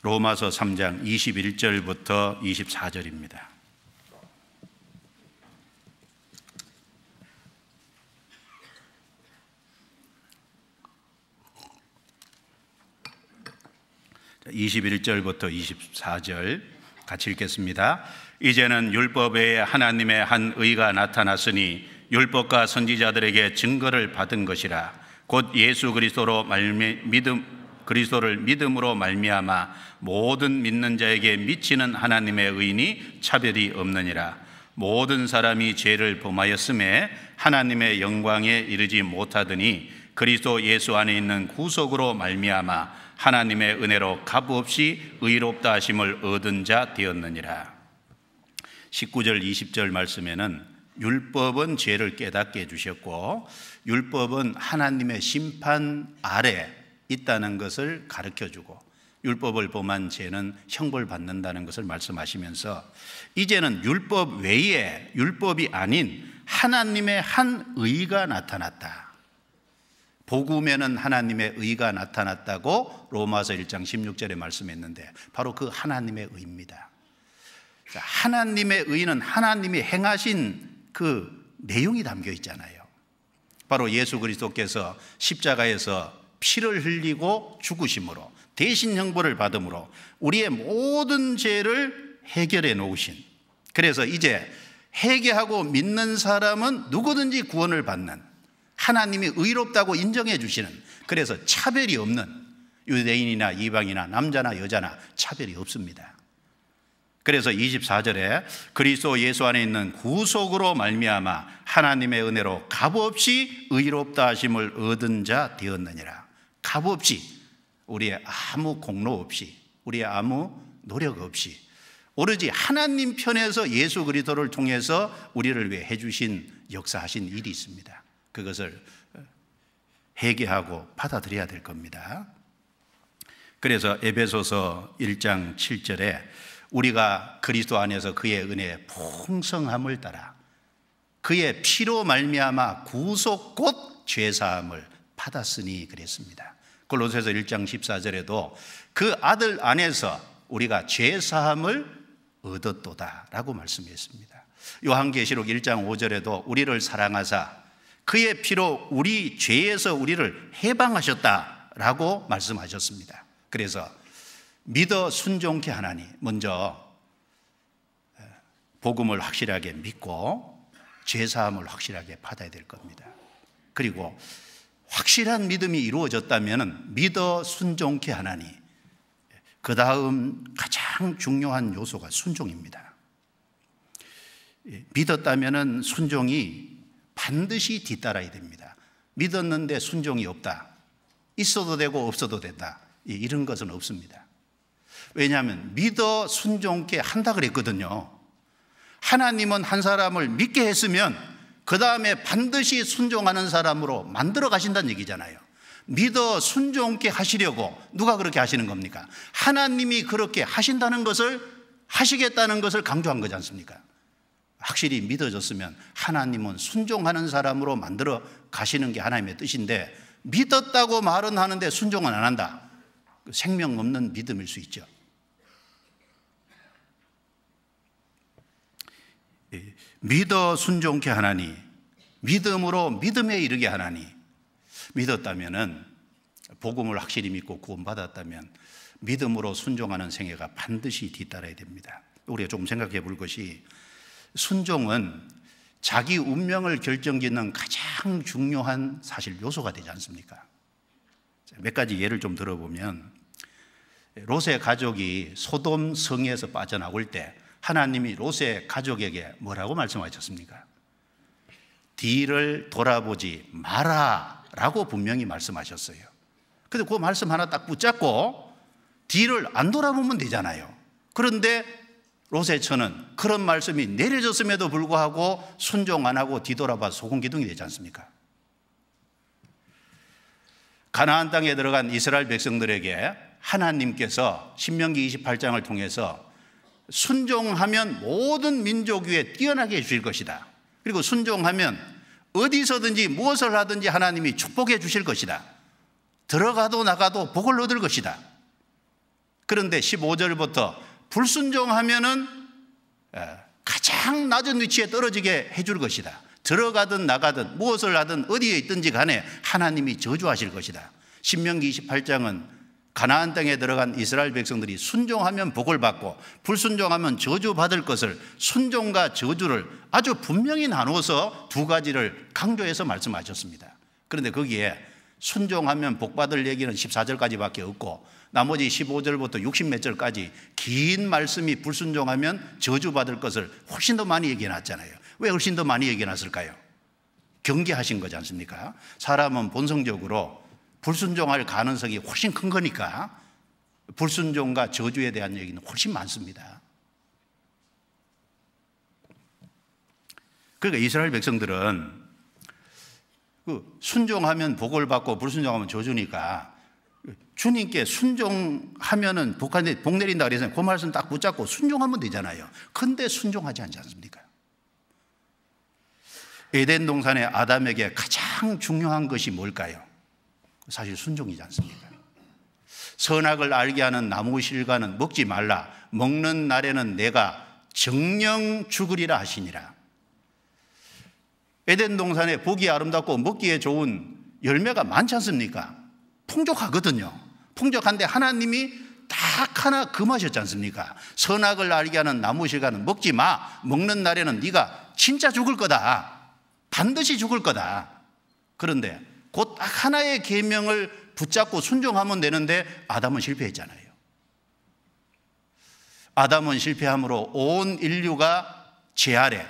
로마서 3장 21절부터 24절입니다. 자, 21절부터 24절 같이 읽겠습니다. 이제는 율법 외에 하나님의 한 의가 나타났으니 율법과 선지자들에게 증거를 받은 것이라. 곧 예수 그리스도를 믿음으로 말미암아 모든 믿는 자에게 미치는 하나님의 의인이 차별이 없느니라. 모든 사람이 죄를 범하였음에 하나님의 영광에 이르지 못하더니 그리스도 예수 안에 있는 구속으로 말미암아 하나님의 은혜로 값없이 의롭다 하심을 얻은 자 되었느니라. 19절 20절 말씀에는 율법은 죄를 깨닫게 해주셨고 율법은 하나님의 심판 아래 있다는 것을 가르쳐주고 율법을 범한 죄는 형벌받는다는 것을 말씀하시면서 이제는 율법 외에 율법이 아닌 하나님의 한 의가 나타났다. 복음에는 하나님의 의가 나타났다고 로마서 1장 16절에 말씀했는데 바로 그 하나님의 의입니다. 하나님의 의는 하나님이 행하신 그 내용이 담겨 있잖아요. 바로 예수 그리스도께서 십자가에서 피를 흘리고 죽으심으로 대신 형벌을 받음으로 우리의 모든 죄를 해결해 놓으신, 그래서 이제 회개하고 믿는 사람은 누구든지 구원을 받는, 하나님이 의롭다고 인정해 주시는, 그래서 차별이 없는, 유대인이나 이방이나 남자나 여자나 차별이 없습니다. 그래서 24절에 그리스도 예수 안에 있는 구속으로 말미암아 하나님의 은혜로 값없이 의롭다 하심을 얻은 자 되었느니라. 값없이, 우리의 아무 공로 없이, 우리의 아무 노력 없이 오로지 하나님 편에서 예수 그리스도를 통해서 우리를 위해 해주신 역사하신 일이 있습니다. 그것을 회개하고 받아들여야 될 겁니다. 그래서 에베소서 1장 7절에 우리가 그리스도 안에서 그의 은혜의 풍성함을 따라 그의 피로 말미암아 구속 곧 죄사함을 받았으니 그랬습니다. 골로새서 1장 14절에도 그 아들 안에서 우리가 죄사함을 얻었도다라고 말씀했습니다. 요한계시록 1장 5절에도 우리를 사랑하사 그의 피로 우리 죄에서 우리를 해방하셨다라고 말씀하셨습니다. 그래서 믿어 순종케 하나니 먼저 복음을 확실하게 믿고 죄사함을 확실하게 받아야 될 겁니다. 그리고 확실한 믿음이 이루어졌다면 믿어 순종케 하나니 그 다음 가장 중요한 요소가 순종입니다. 믿었다면 순종이 반드시 뒤따라야 됩니다. 믿었는데 순종이 없다, 있어도 되고 없어도 된다, 이런 것은 없습니다. 왜냐하면 믿어 순종케 한다 그랬거든요. 하나님은 한 사람을 믿게 했으면 그 다음에 반드시 순종하는 사람으로 만들어 가신다는 얘기잖아요. 믿어 순종케 하시려고 누가 그렇게 하시는 겁니까? 하나님이 그렇게 하신다는 것을, 하시겠다는 것을 강조한 거지 않습니까? 확실히 믿어졌으면 하나님은 순종하는 사람으로 만들어 가시는 게 하나님의 뜻인데, 믿었다고 말은 하는데 순종은 안 한다, 생명 없는 믿음일 수 있죠. 믿어 순종케 하나니, 믿음으로 믿음에 이르게 하나니, 믿었다면, 복음을 확실히 믿고 구원받았다면 믿음으로 순종하는 생애가 반드시 뒤따라야 됩니다. 우리가 조금 생각해 볼 것이, 순종은 자기 운명을 결정짓는 가장 중요한 사실 요소가 되지 않습니까? 몇 가지 예를 좀 들어보면, 롯의 가족이 소돔 성에서 빠져나올 때 하나님이 롯의 가족에게 뭐라고 말씀하셨습니까? 뒤를 돌아보지 마라 라고 분명히 말씀하셨어요. 근데 그 말씀 하나 딱 붙잡고 뒤를 안 돌아보면 되잖아요. 그런데 롯의 처는 그런 말씀이 내려졌음에도 불구하고 순종 안 하고 뒤돌아봐 소금기둥이 되지 않습니까? 가나안 땅에 들어간 이스라엘 백성들에게 하나님께서 신명기 28장을 통해서 순종하면 모든 민족 위에 뛰어나게 해주실 것이다, 그리고 순종하면 어디서든지 무엇을 하든지 하나님이 축복해 주실 것이다, 들어가도 나가도 복을 얻을 것이다. 그런데 15절부터 불순종하면은 가장 낮은 위치에 떨어지게 해줄 것이다, 들어가든 나가든 무엇을 하든 어디에 있든지 간에 하나님이 저주하실 것이다. 신명기 28장은 가나안 땅에 들어간 이스라엘 백성들이 순종하면 복을 받고 불순종하면 저주받을 것을, 순종과 저주를 아주 분명히 나누어서 두 가지를 강조해서 말씀하셨습니다. 그런데 거기에 순종하면 복받을 얘기는 14절까지밖에 없고 나머지 15절부터 60몇 절까지 긴 말씀이 불순종하면 저주받을 것을 훨씬 더 많이 얘기해 놨잖아요. 왜 훨씬 더 많이 얘기해 놨을까요? 경계하신 거지 않습니까? 사람은 본성적으로 불순종할 가능성이 훨씬 큰 거니까 불순종과 저주에 대한 얘기는 훨씬 많습니다. 그러니까 이스라엘 백성들은 순종하면 복을 받고 불순종하면 저주니까 주님께 순종하면은 복 내린다 그래서 그 말씀 딱 붙잡고 순종하면 되잖아요. 근데 순종하지 않지 않습니까? 에덴 동산의 아담에게 가장 중요한 것이 뭘까요? 사실 순종이지 않습니까? 선악을 알게 하는 나무 실과는 먹지 말라, 먹는 날에는 내가 정령 죽으리라 하시니라. 에덴 동산에 보기 아름답고 먹기에 좋은 열매가 많지 않습니까? 풍족하거든요. 풍족한데 하나님이 딱 하나 금하셨지 않습니까? 선악을 알게 하는 나무 실과는 먹지 마, 먹는 날에는 네가 진짜 죽을 거다, 반드시 죽을 거다. 그런데 그 딱 하나의 계명을 붙잡고 순종하면 되는데 아담은 실패했잖아요. 아담은 실패함으로 온 인류가 죄 아래,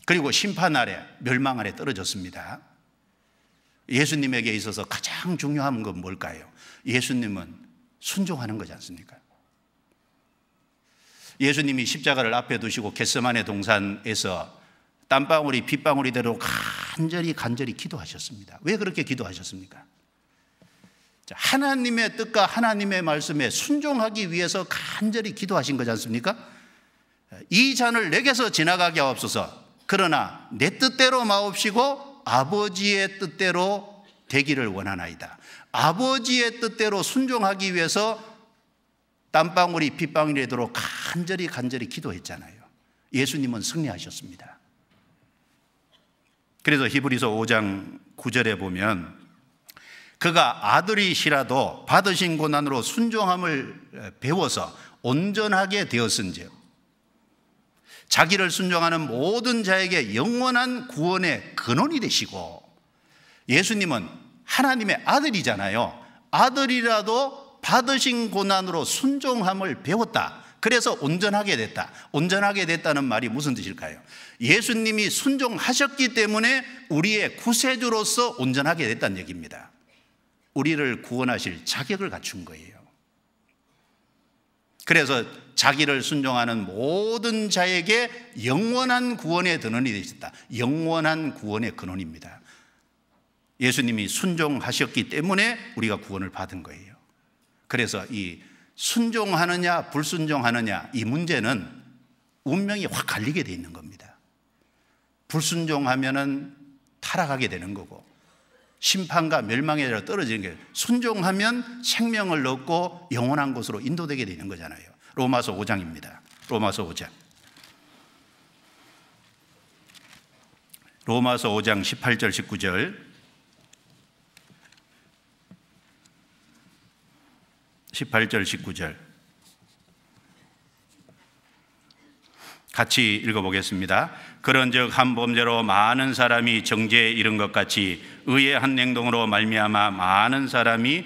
그리고 심판 아래, 멸망 아래 떨어졌습니다. 예수님에게 있어서 가장 중요한 건 뭘까요? 예수님은 순종하는 거지 않습니까? 예수님이 십자가를 앞에 두시고 겟세마네 동산에서 땀방울이 핏방울이 되도록 간절히 기도하셨습니다. 왜 그렇게 기도하셨습니까? 하나님의 뜻과 하나님의 말씀에 순종하기 위해서 간절히 기도하신 거지 않습니까? 이 잔을 내게서 지나가게 하옵소서. 그러나 내 뜻대로 마옵시고 아버지의 뜻대로 되기를 원하나이다. 아버지의 뜻대로 순종하기 위해서 땀방울이 핏방울이 되도록 간절히 기도했잖아요. 예수님은 승리하셨습니다. 그래서 히브리서 5장 9절에 보면 그가 아들이시라도 받으신 고난으로 순종함을 배워서 온전하게 되었은즉 자기를 순종하는 모든 자에게 영원한 구원의 근원이 되시고, 예수님은 하나님의 아들이잖아요. 아들이라도 받으신 고난으로 순종함을 배웠다. 그래서 온전하게 됐다. 온전하게 됐다는 말이 무슨 뜻일까요? 예수님이 순종하셨기 때문에 우리의 구세주로서 온전하게 됐다는 얘기입니다. 우리를 구원하실 자격을 갖춘 거예요. 그래서 자기를 순종하는 모든 자에게 영원한 구원의 근원이 되셨다. 영원한 구원의 근원입니다. 예수님이 순종하셨기 때문에 우리가 구원을 받은 거예요. 그래서 이 순종하느냐 불순종하느냐 이 문제는 운명이 확 갈리게 돼 있는 겁니다. 불순종하면은 타락하게 되는 거고, 심판과 멸망에 떨어지는 게, 순종하면 생명을 얻고 영원한 곳으로 인도되게 되는 거잖아요. 로마서 5장입니다. 로마서 5장. 로마서 5장 18절 19절. 18절 19절 같이 읽어보겠습니다. 그런즉 한 범죄로 많은 사람이 정죄에 이른 것 같이 의의 한 행동으로 말미암아 많은 사람이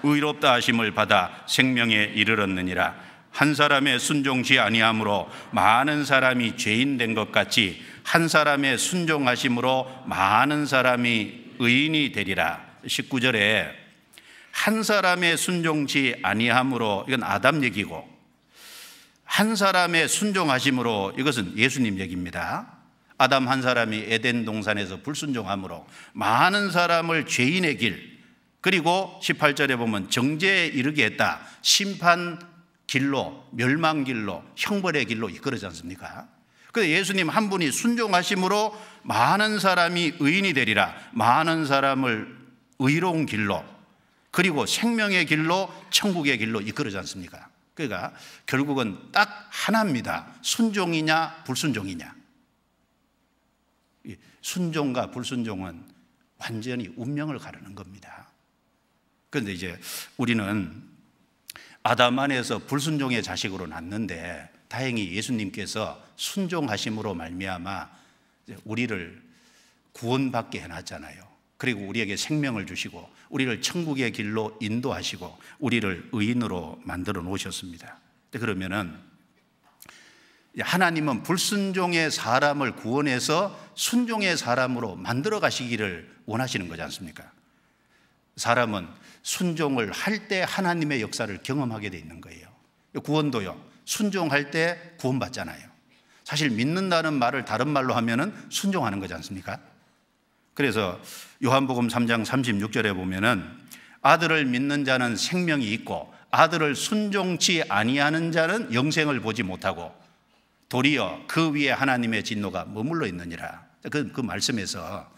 의롭다 하심을 받아 생명에 이르렀느니라. 한 사람의 순종치 아니함으로 많은 사람이 죄인 된 것 같이 한 사람의 순종하심으로 많은 사람이 의인이 되리라. 19절에 한 사람의 순종치 아니함으로, 이건 아담 얘기고, 한 사람의 순종하심으로, 이것은 예수님 얘기입니다. 아담 한 사람이 에덴 동산에서 불순종함으로 많은 사람을 죄인의 길, 그리고 18절에 보면 정죄에 이르게 했다. 심판 길로, 멸망 길로, 형벌의 길로 이끌어지 않습니까? 그래서 예수님 한 분이 순종하심으로 많은 사람이 의인이 되리라. 많은 사람을 의로운 길로, 그리고 생명의 길로, 천국의 길로 이끌어지 않습니까? 그러니까 결국은 딱 하나입니다. 순종이냐 불순종이냐. 순종과 불순종은 완전히 운명을 가르는 겁니다. 그런데 이제 우리는 아담 안에서 불순종의 자식으로 났는데, 다행히 예수님께서 순종하심으로 말미암아 우리를 구원받게 해놨잖아요. 그리고 우리에게 생명을 주시고 우리를 천국의 길로 인도하시고 우리를 의인으로 만들어 놓으셨습니다. 그러면은 하나님은 불순종의 사람을 구원해서 순종의 사람으로 만들어 가시기를 원하시는 거지 않습니까? 사람은 순종을 할 때 하나님의 역사를 경험하게 돼 있는 거예요. 구원도요, 순종할 때 구원받잖아요. 사실 믿는다는 말을 다른 말로 하면은 순종하는 거지 않습니까? 그래서 요한복음 3장 36절에 보면은 아들을 믿는 자는 생명이 있고 아들을 순종치 아니하는 자는 영생을 보지 못하고 도리어 그 위에 하나님의 진노가 머물러 있느니라. 그 말씀에서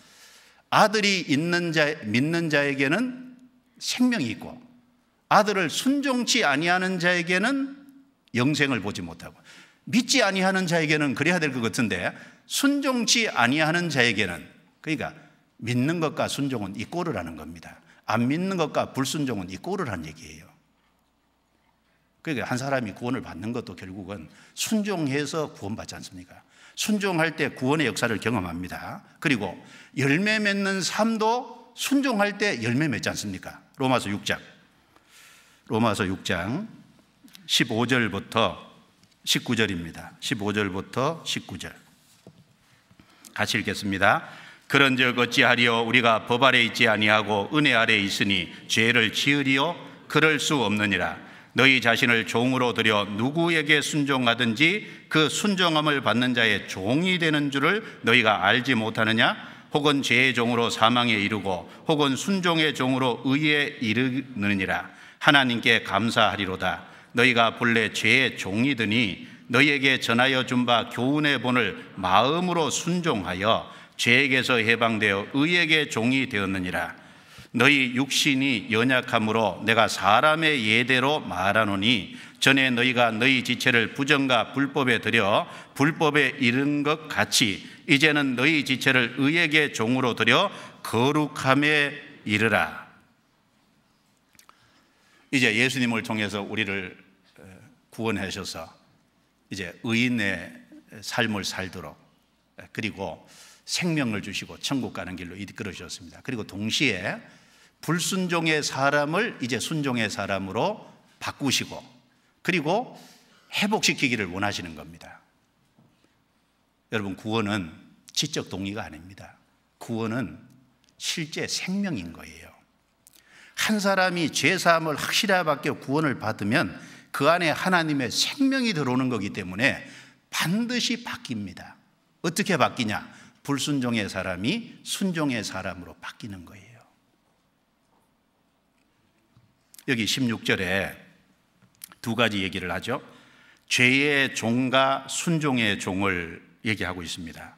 아들이 있는 자, 믿는 자에게는 생명이 있고 아들을 순종치 아니하는 자에게는 영생을 보지 못하고, 믿지 아니하는 자에게는 그래야 될 것 같은데 순종치 아니하는 자에게는, 그러니까 믿는 것과 순종은 이꼬르라는 겁니다. 안 믿는 것과 불순종은 이꼬르라는 얘기예요. 그러니까 한 사람이 구원을 받는 것도 결국은 순종해서 구원받지 않습니까? 순종할 때 구원의 역사를 경험합니다. 그리고 열매 맺는 삶도 순종할 때 열매 맺지 않습니까? 로마서 6장 15절부터 19절입니다. 15절부터 19절 같이 읽겠습니다. 그런즉 어찌하리요? 우리가 법 아래 있지 아니하고 은혜 아래 있으니 죄를 지으리요? 그럴 수 없느니라. 너희 자신을 종으로 들여 누구에게 순종하든지 그 순종함을 받는 자의 종이 되는 줄을 너희가 알지 못하느냐? 혹은 죄의 종으로 사망에 이르고 혹은 순종의 종으로 의에 이르느니라. 하나님께 감사하리로다. 너희가 본래 죄의 종이더니 너희에게 전하여 준 바 교훈의 본을 마음으로 순종하여 죄에게서 해방되어 의에게 종이 되었느니라. 너희 육신이 연약함으로 내가 사람의 예대로 말하노니 전에 너희가 너희 지체를 부정과 불법에 들여 불법에 이른 것 같이 이제는 너희 지체를 의에게 종으로 들여 거룩함에 이르라. 이제 예수님을 통해서 우리를 구원하셔서 이제 의인의 삶을 살도록, 그리고 생명을 주시고 천국 가는 길로 이끌어 주셨습니다. 그리고 동시에 불순종의 사람을 이제 순종의 사람으로 바꾸시고, 그리고 회복시키기를 원하시는 겁니다. 여러분, 구원은 지적 동의가 아닙니다. 구원은 실제 생명인 거예요. 한 사람이 죄사함을 확실하게 받고 구원을 받으면 그 안에 하나님의 생명이 들어오는 거기 때문에 반드시 바뀝니다. 어떻게 바뀌냐? 불순종의 사람이 순종의 사람으로 바뀌는 거예요. 여기 16절에 두 가지 얘기를 하죠. 죄의 종과 순종의 종을 얘기하고 있습니다.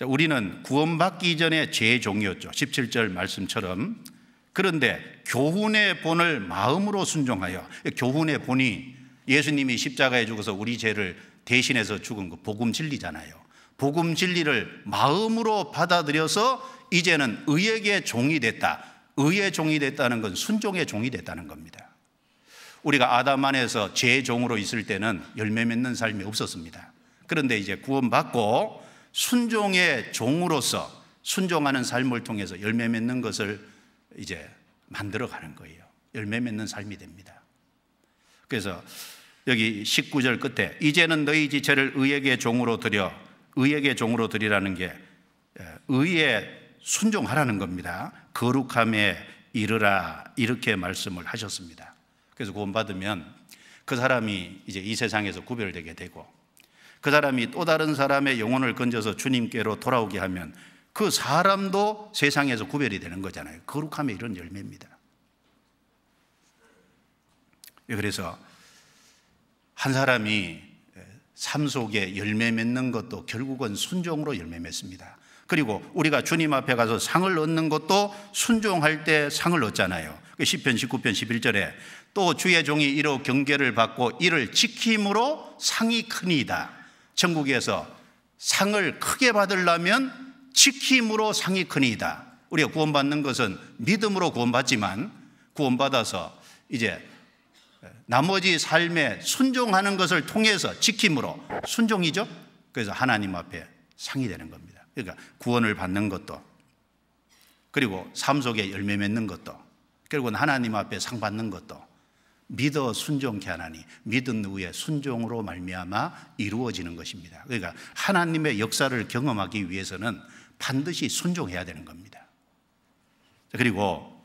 우리는 구원받기 전에 죄의 종이었죠. 17절 말씀처럼. 그런데 교훈의 본을 마음으로 순종하여, 교훈의 본이 예수님이 십자가에 죽어서 우리 죄를 대신해서 죽은 그 복음 진리잖아요. 복음 진리를 마음으로 받아들여서 이제는 의에게 종이 됐다. 의의 종이 됐다는 건 순종의 종이 됐다는 겁니다. 우리가 아담 안에서 죄의 종으로 있을 때는 열매 맺는 삶이 없었습니다. 그런데 이제 구원받고 순종의 종으로서 순종하는 삶을 통해서 열매 맺는 것을 이제 만들어가는 거예요. 열매 맺는 삶이 됩니다. 그래서 여기 19절 끝에 이제는 너희 지체를 의에게 종으로 드려, 의에게 종으로 드리라는 게 의에 순종하라는 겁니다. 거룩함에 이르라, 이렇게 말씀을 하셨습니다. 그래서 구원받으면 그 사람이 이제 이 세상에서 구별되게 되고, 그 사람이 또 다른 사람의 영혼을 건져서 주님께로 돌아오게 하면 그 사람도 세상에서 구별이 되는 거잖아요. 거룩함에 이런 열매입니다. 그래서 한 사람이 삶 속에 열매 맺는 것도 결국은 순종으로 열매 맺습니다. 그리고 우리가 주님 앞에 가서 상을 얻는 것도 순종할 때 상을 얻잖아요. 시편 19편 11절에 또 주의 종이 이로 경계를 받고 이를 지킴으로 상이 크니이다. 천국에서 상을 크게 받으려면 지킴으로 상이 크니이다. 우리가 구원받는 것은 믿음으로 구원받지만 구원받아서 이제 나머지 삶에 순종하는 것을 통해서 지킴으로, 순종이죠. 그래서 하나님 앞에 상이 되는 겁니다. 그러니까 구원을 받는 것도, 그리고 삶 속에 열매 맺는 것도, 결국은 하나님 앞에 상 받는 것도 믿어 순종케 하나니 믿은 후에 순종으로 말미암아 이루어지는 것입니다. 그러니까 하나님의 역사를 경험하기 위해서는 반드시 순종해야 되는 겁니다. 그리고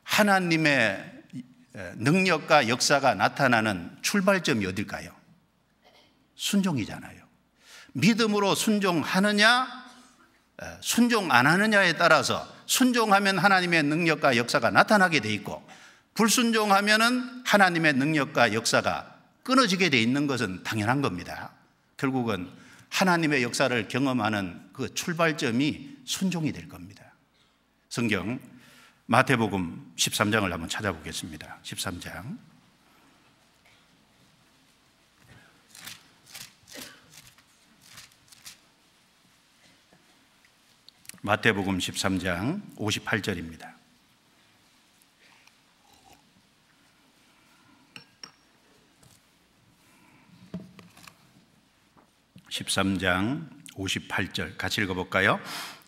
하나님의 능력과 역사가 나타나는 출발점이 어딜까요? 순종이잖아요. 믿음으로 순종하느냐, 순종 안 하느냐에 따라서 순종하면 하나님의 능력과 역사가 나타나게 돼 있고, 불순종하면은 하나님의 능력과 역사가 끊어지게 돼 있는 것은 당연한 겁니다. 결국은 하나님의 역사를 경험하는 그 출발점이 순종이 될 겁니다. 성경 마태복음 13장을 한번 찾아보겠습니다. 13장. 마태복음 13장 58절입니다. 13장 58절 같이 읽어볼까요?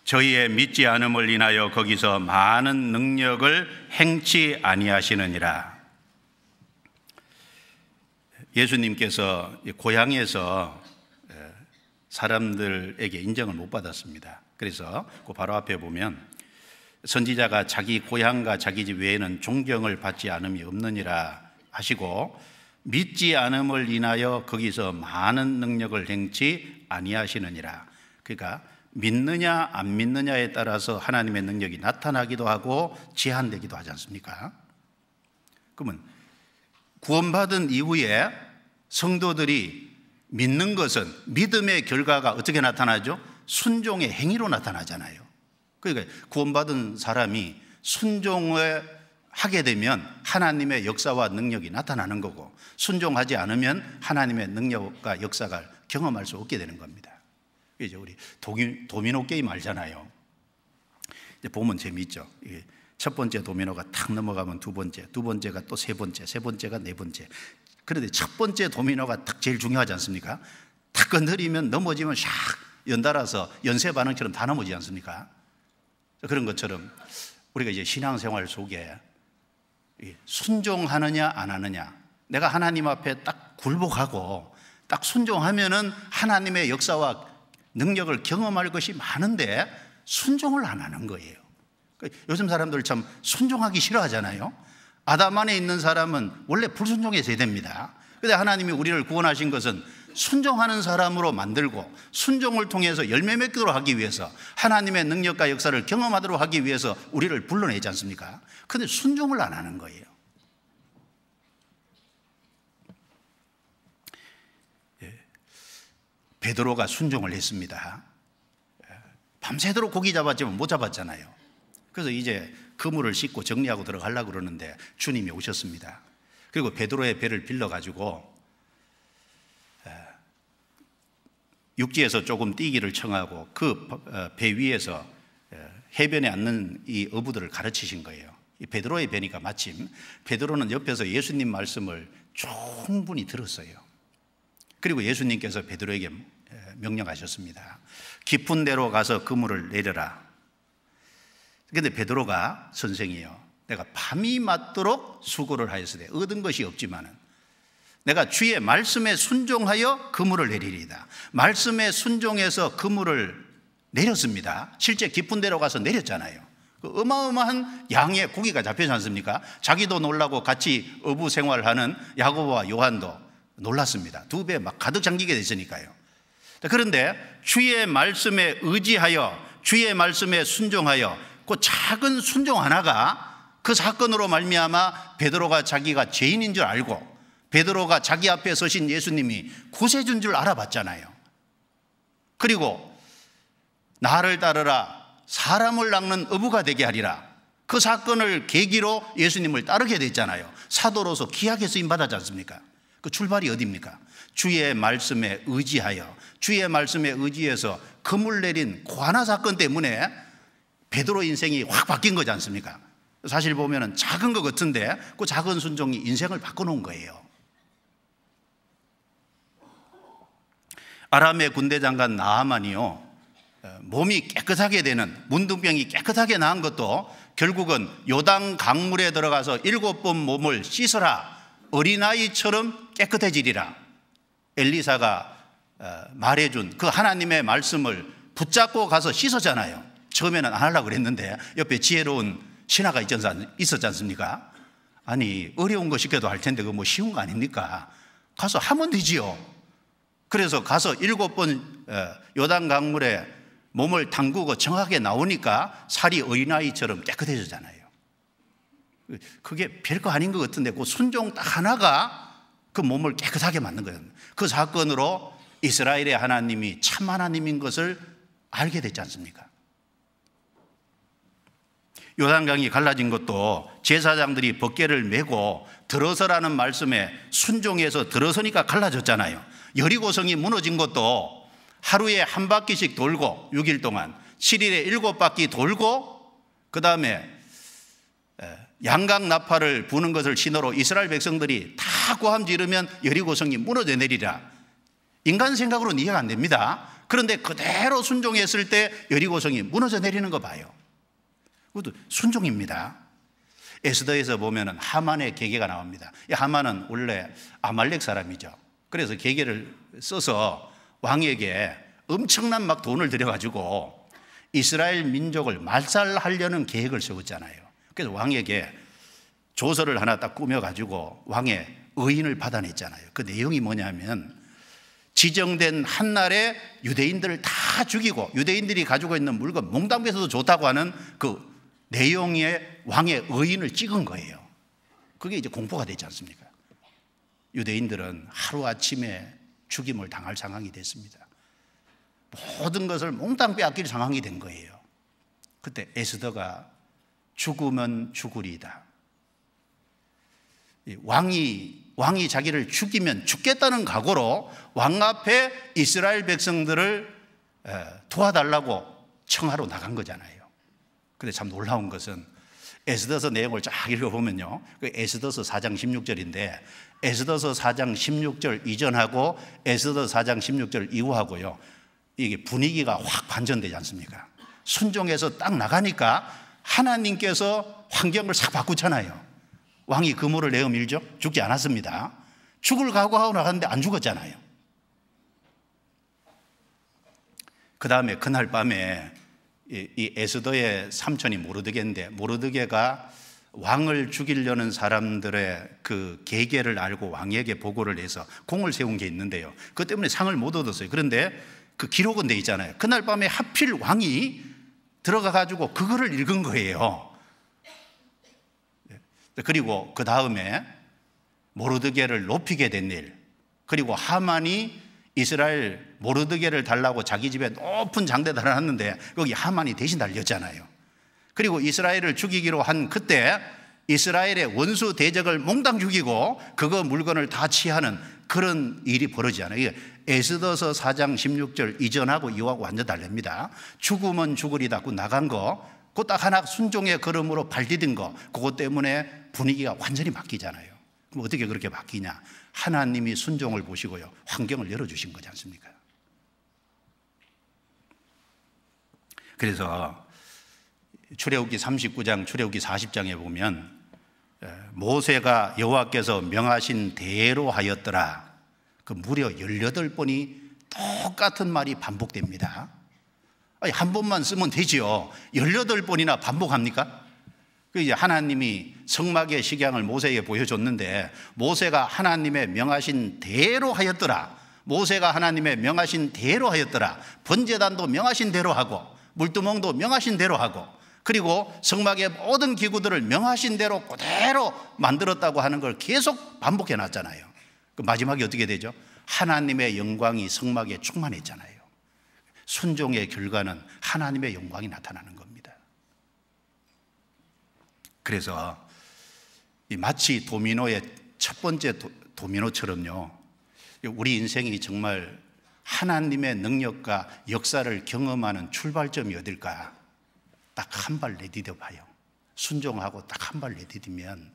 저희의 믿지 않음을 인하여 거기서 많은 능력을 행치 아니하시느니라. 예수님께서 고향에서 사람들에게 인정을 못 받았습니다. 그래서 그 바로 앞에 보면 선지자가 자기 고향과 자기 집 외에는 존경을 받지 않음이 없느니라 하시고, 믿지 않음을 인하여 거기서 많은 능력을 행치 아니하시느니라. 그러니까 믿느냐 안 믿느냐에 따라서 하나님의 능력이 나타나기도 하고 제한되기도 하지 않습니까? 그러면 구원받은 이후에 성도들이 믿는 것은 믿음의 결과가 어떻게 나타나죠? 순종의 행위로 나타나잖아요. 그러니까 구원받은 사람이 순종을 하게 되면 하나님의 역사와 능력이 나타나는 거고, 순종하지 않으면 하나님의 능력과 역사가 경험할 수 없게 되는 겁니다. 이제 우리 도미노 게임 알잖아요. 이제 보면 재미있죠. 첫 번째 도미노가 탁 넘어가면 두 번째, 두 번째가 또 세 번째, 세 번째가 네 번째. 그런데 첫 번째 도미노가 딱 제일 중요하지 않습니까? 탁 건드리면 넘어지면 샥 연달아서 연쇄 반응처럼 다 넘어지지 않습니까? 그런 것처럼 우리가 이제 신앙생활 속에 순종하느냐 안 하느냐, 내가 하나님 앞에 딱 굴복하고 딱 순종하면은 하나님의 역사와 능력을 경험할 것이 많은데 순종을 안 하는 거예요. 요즘 사람들 참 순종하기 싫어하잖아요. 아담 안에 있는 사람은 원래 불순종해야 됩니다. 그런데 하나님이 우리를 구원하신 것은 순종하는 사람으로 만들고 순종을 통해서 열매 맺도록 하기 위해서, 하나님의 능력과 역사를 경험하도록 하기 위해서 우리를 불러내지 않습니까? 그런데 순종을 안 하는 거예요. 베드로가 순종을 했습니다. 밤새도록 고기 잡았지만 못 잡았잖아요. 그래서 이제 그물을 씻고 정리하고 들어가려고 그러는데 주님이 오셨습니다. 그리고 베드로의 배를 빌려가지고 육지에서 조금 뛰기를 청하고 그 배 위에서 해변에 앉는 이 어부들을 가르치신 거예요. 이 베드로의 배니까 마침 베드로는 옆에서 예수님 말씀을 충분히 들었어요. 그리고 예수님께서 베드로에게 명령하셨습니다. 깊은 데로 가서 그물을 내려라. 그런데 베드로가 선생이요, 내가 밤이 맞도록 수고를 하였으되 얻은 것이 없지만은 내가 주의 말씀에 순종하여 그물을 내리리이다. 말씀에 순종해서 그물을 내렸습니다. 실제 깊은 데로 가서 내렸잖아요. 그 어마어마한 양의 고기가 잡히지 않습니까? 자기도 놀라고 같이 어부 생활하는 야고보와 요한도 놀랐습니다. 두 배 막 가득 잠기게 됐으니까요. 그런데 주의 말씀에 의지하여 주의 말씀에 순종하여 그 작은 순종 하나가 그 사건으로 말미암아 베드로가 자기가 죄인인 줄 알고 베드로가 자기 앞에 서신 예수님이 구세주인 줄 알아봤잖아요. 그리고 나를 따르라, 사람을 낚는 어부가 되게 하리라. 그 사건을 계기로 예수님을 따르게 됐잖아요. 사도로서 귀하게 쓰임 받았지 않습니까? 그 출발이 어디입니까? 주의 말씀에 의지하여 주의 말씀에 의지해서 그물 내린 그 하나 사건 때문에 베드로 인생이 확 바뀐 거지 않습니까? 사실 보면은 작은 것 같은데 그 작은 순종이 인생을 바꿔놓은 거예요. 아람의 군대 장관 나아만이요, 몸이 깨끗하게 되는, 문둥병이 깨끗하게 나은 것도 결국은 요단 강물에 들어가서 7번 몸을 씻어라, 어린아이처럼 깨끗해지리라. 엘리사가 말해준 그 하나님의 말씀을 붙잡고 가서 씻었잖아요. 처음에는 안 하려고 그랬는데 옆에 지혜로운 신하가 있었지 않습니까? 아니, 어려운 거 시켜도 할 텐데 그거 뭐 쉬운 거 아닙니까? 가서 하면 되지요. 그래서 가서 7번 요단 강물에 몸을 담그고 정확하게 나오니까 살이 어린아이처럼 깨끗해졌잖아요. 그게 별거 아닌 것 같은데 그 순종 딱 하나가 그 몸을 깨끗하게 만든 거예요. 그 사건으로 이스라엘의 하나님이 참 하나님인 것을 알게 됐지 않습니까? 요단강이 갈라진 것도 제사장들이 벗개를 메고 들어서라는 말씀에 순종해서 들어서니까 갈라졌잖아요. 여리고성이 무너진 것도 하루에 한 바퀴씩 돌고 6일 동안 7일에 7바퀴 돌고 그 다음에 양각 나팔을 부는 것을 신호로 이스라엘 백성들이 다 고함 지르면 여리고성이 무너져 내리라. 인간 생각으로는 이해가 안 됩니다. 그런데 그대로 순종했을 때 여리고성이 무너져 내리는 거 봐요. 그것도 순종입니다. 에스더에서 보면은 하만의 계계가 나옵니다. 이 하만은 원래 아말렉 사람이죠. 그래서 계계를 써서 왕에게 엄청난 막 돈을 들여가지고 이스라엘 민족을 말살하려는 계획을 세웠잖아요. 그래서 왕에게 조서를 하나 딱 꾸며가지고 왕의 의인을 받아냈잖아요. 그 내용이 뭐냐면 지정된 한 날에 유대인들을 다 죽이고 유대인들이 가지고 있는 물건 몽땅 뺏어도 좋다고 하는 그 내용의 왕의 의인을 찍은 거예요. 그게 이제 공포가 되지 않습니까? 유대인들은 하루아침에 죽임을 당할 상황이 됐습니다. 모든 것을 몽땅 빼앗길 상황이 된 거예요. 그때 에스더가 죽으면 죽으리이다. 왕이 자기를 죽이면 죽겠다는 각오로 왕 앞에 이스라엘 백성들을 도와달라고 청하러 나간 거잖아요. 근데 참 놀라운 것은 에스더서 내용을 쫙 읽어보면요, 그 에스더서 4장 16절인데 에스더서 4장 16절 이전하고 에스더 4장 16절 이후하고요, 이게 분위기가 확 반전되지 않습니까? 순종해서 딱 나가니까 하나님께서 환경을 싹 바꾸잖아요. 왕이 그물을 내어 밀죠? 죽지 않았습니다. 죽을 각오하고 나갔는데 안 죽었잖아요. 그 다음에 그날 밤에 이 에스더의 삼촌이 모르드게인데, 모르드게가 왕을 죽이려는 사람들의 그 계계를 알고 왕에게 보고를 해서 공을 세운 게 있는데요, 그것 때문에 상을 못 얻었어요. 그런데 그 기록은 돼 있잖아요. 그날 밤에 하필 왕이 들어가 가지고 그거를 읽은 거예요. 그리고 그 다음에 모르드게를 높이게 된 일, 그리고 하만이 이스라엘 모르드게를 달라고 자기 집에 높은 장대단을 했는데 거기 하만이 대신 달렸잖아요. 그리고 이스라엘을 죽이기로 한 그때 이스라엘의 원수 대적을 몽땅 죽이고 그거 물건을 다 취하는 그런 일이 벌어지잖아요. 에스더서 4장 16절 이전하고 이후하고 완전 다릅니다. 죽으면 죽으리다고 나간 거, 그 딱 하나 순종의 걸음으로 발 디딘 거, 그것 때문에 분위기가 완전히 바뀌잖아요. 그럼 어떻게 그렇게 바뀌냐? 하나님이 순종을 보시고요, 환경을 열어주신 거지 않습니까? 그래서 출애굽기 39장, 출애굽기 40장에 보면 모세가 여호와께서 명하신 대로 하였더라, 그 무려 18번이 똑같은 말이 반복됩니다. 아니, 한 번만 쓰면 되지요. 18번이나 반복합니까? 이제 하나님이 성막의 식양을 모세에게 보여줬는데 모세가 하나님의 명하신 대로 하였더라, 모세가 하나님의 명하신 대로 하였더라, 번제단도 명하신 대로 하고 물두멍도 명하신 대로 하고 그리고 성막의 모든 기구들을 명하신 대로 그대로 만들었다고 하는 걸 계속 반복해 놨잖아요. 그 마지막에 어떻게 되죠? 하나님의 영광이 성막에 충만했잖아요. 순종의 결과는 하나님의 영광이 나타나는 겁니다. 그래서 마치 도미노의 첫 번째 도미노처럼요, 우리 인생이 정말 하나님의 능력과 역사를 경험하는 출발점이 어딜까? 딱 한 발 내디뎌 봐요. 순종하고 딱 한 발 내디디면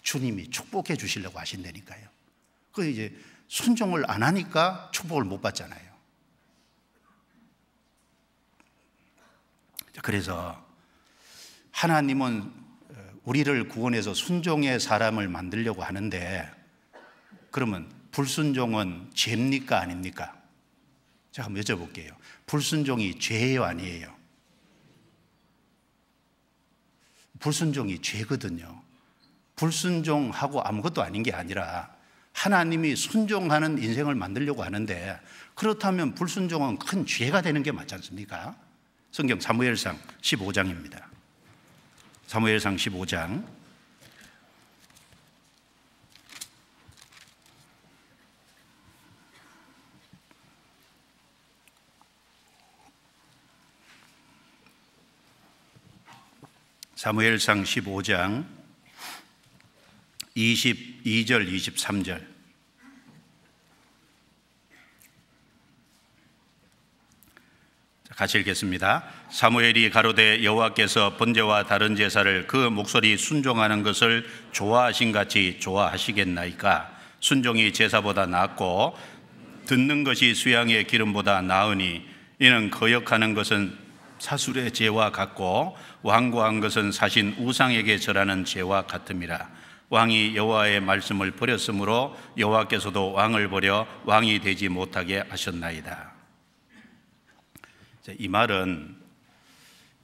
주님이 축복해 주시려고 하신다니까요. 그 이제 순종을 안 하니까 축복을 못 받잖아요. 그래서 하나님은 우리를 구원해서 순종의 사람을 만들려고 하는데, 그러면 불순종은 죄입니까 아닙니까? 제가 한번 여쭤볼게요. 불순종이 죄예요 아니에요? 불순종이 죄거든요. 불순종하고 아무것도 아닌 게 아니라 하나님이 순종하는 인생을 만들려고 하는데, 그렇다면 불순종은 큰 죄가 되는 게 맞지 않습니까? 성경 사무엘상 15장입니다. 사무엘상 15장 사무엘상 15장 22절 23절 같이 읽겠습니다. 사무엘이 가로되 여호와께서 번제와 다른 제사를 그 목소리 순종하는 것을 좋아하신 같이 좋아하시겠나이까? 순종이 제사보다 낫고 듣는 것이 수양의 기름보다 나으니 이는 거역하는 것은 사술의 죄와 같고 완고한 것은 사신 우상에게 절하는 죄와 같음이라. 왕이 여호와의 말씀을 버렸으므로 여호와께서도 왕을 버려 왕이 되지 못하게 하셨나이다. 이 말은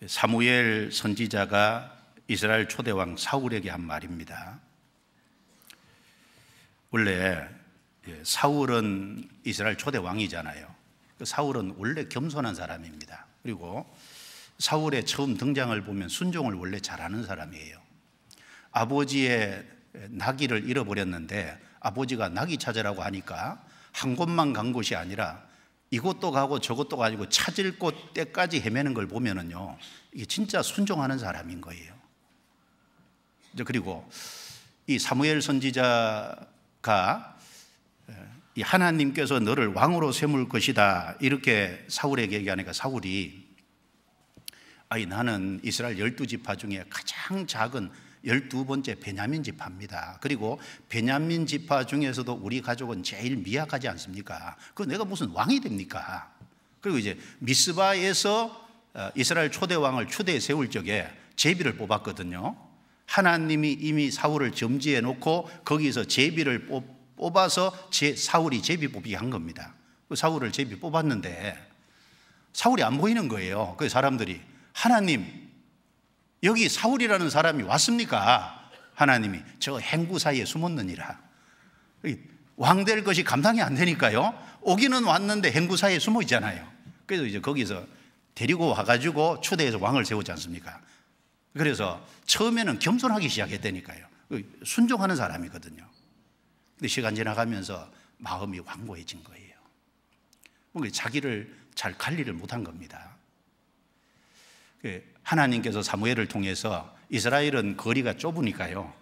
사무엘 선지자가 이스라엘 초대왕 사울에게 한 말입니다. 원래 사울은 이스라엘 초대 왕이잖아요. 사울은 원래 겸손한 사람입니다. 그리고 사울의 처음 등장을 보면 순종을 원래 잘하는 사람이에요. 아버지의 나귀를 잃어버렸는데 아버지가 나귀 찾으라고 하니까 한 곳만 간 곳이 아니라 이곳도 가고 저곳도 가지고 찾을 곳 때까지 헤매는 걸 보면은요, 이게 진짜 순종하는 사람인 거예요. 그리고 이 사무엘 선지자가 이 하나님께서 너를 왕으로 세울 것이다 이렇게 사울에게 얘기하니까 사울이 나는 이스라엘 12지파 중에 가장 작은 12번째 베냐민 지파입니다. 그리고 베냐민 지파 중에서도 우리 가족은 제일 미약하지 않습니까? 그 내가 무슨 왕이 됩니까? 그리고 이제 미스바에서 이스라엘 초대 왕을 추대에 세울 적에 제비를 뽑았거든요. 하나님이 이미 사울을 점지해 놓고 거기서 제비를 뽑아서 사울이 제비 뽑기 한 겁니다. 사울을 제비 뽑았는데 사울이 안 보이는 거예요. 그 사람들이 하나님, 여기 사울이라는 사람이 왔습니까? 하나님이 저 행구 사이에 숨었느니라. 왕 될 것이 감당이 안 되니까요. 오기는 왔는데 행구 사이에 숨어 있잖아요. 그래서 이제 거기서 데리고 와가지고 추대해서 왕을 세우지 않습니까? 그래서 처음에는 겸손하기 시작했다니까요. 순종하는 사람이거든요. 근데 시간 지나가면서 마음이 완고해진 거예요. 자기를 잘 관리를 못한 겁니다. 하나님께서 사무엘을 통해서 이스라엘은 거리가 좁으니까요.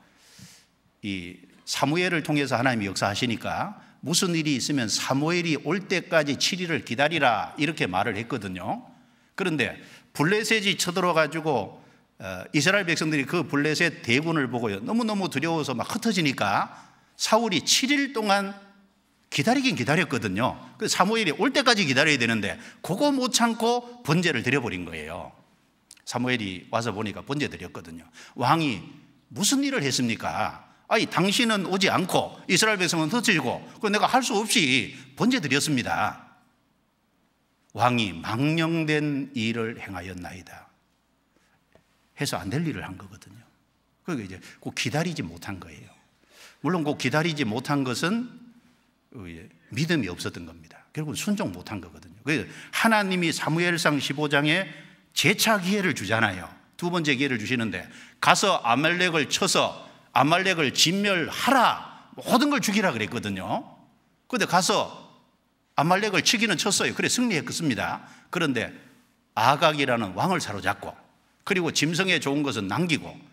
이 사무엘을 통해서 하나님이 역사하시니까 무슨 일이 있으면 사무엘이 올 때까지 7일을 기다리라 이렇게 말을 했거든요. 그런데 블레셋이 쳐들어가지고 이스라엘 백성들이 그 블레셋 대군을 보고요, 너무너무 두려워서 막 흩어지니까 사울이 7일 동안 기다리긴 기다렸거든요. 그 사무엘이 올 때까지 기다려야 되는데 그거 못 참고 번제를 드려버린 거예요. 사무엘이 와서 보니까 번제 드렸거든요. 왕이 무슨 일을 했습니까? 당신은 오지 않고 이스라엘 백성은 흩어지고 내가 할 수 없이 번제 드렸습니다. 왕이 망령된 일을 행하였나이다 해서 안 될 일을 한 거거든요. 그러니까 이제 꼭 기다리지 못한 거예요. 물론 꼭 기다리지 못한 것은 믿음이 없었던 겁니다. 결국은 순종 못한 거거든요. 그래서 하나님이 사무엘상 15장에 재차 기회를 주잖아요. 두 번째 기회를 주시는데 가서 아말렉을 쳐서 아말렉을 진멸하라, 모든 걸 죽이라 그랬거든요. 그런데 가서 아말렉을 치기는 쳤어요. 그래 승리했습니다. 그런데 아각이라는 왕을 사로잡고 그리고 짐승에 좋은 것은 남기고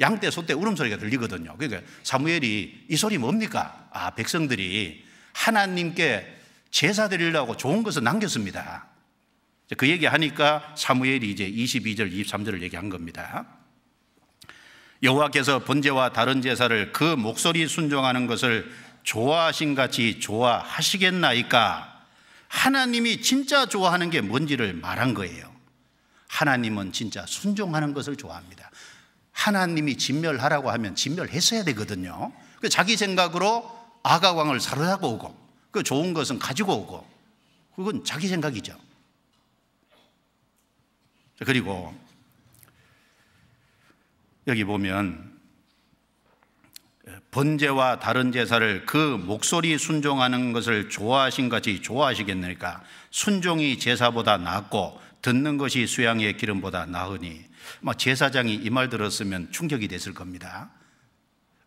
양떼 소떼 울음소리가 들리거든요. 그러니까 사무엘이 이 소리 뭡니까? 백성들이 하나님께 제사 드리려고 좋은 것을 남겼습니다. 그 얘기하니까 사무엘이 이제 22절 23절을 얘기한 겁니다. 여호와께서 번제와 다른 제사를 그 목소리 순종하는 것을 좋아하신 같이 좋아하시겠나이까? 하나님이 진짜 좋아하는 게 뭔지를 말한 거예요. 하나님은 진짜 순종하는 것을 좋아합니다. 하나님이 진멸하라고 하면 진멸했어야 되거든요. 자기 생각으로 아각 왕을 사로잡고 오고 그 좋은 것은 가지고 오고 그건 자기 생각이죠. 그리고 여기 보면 번제와 다른 제사를 그 목소리 순종하는 것을 좋아하신 같이 좋아하시겠느니까? 순종이 제사보다 낫고 듣는 것이 수양의 기름보다 나으니. 제사장이 이 말 들었으면 충격이 됐을 겁니다.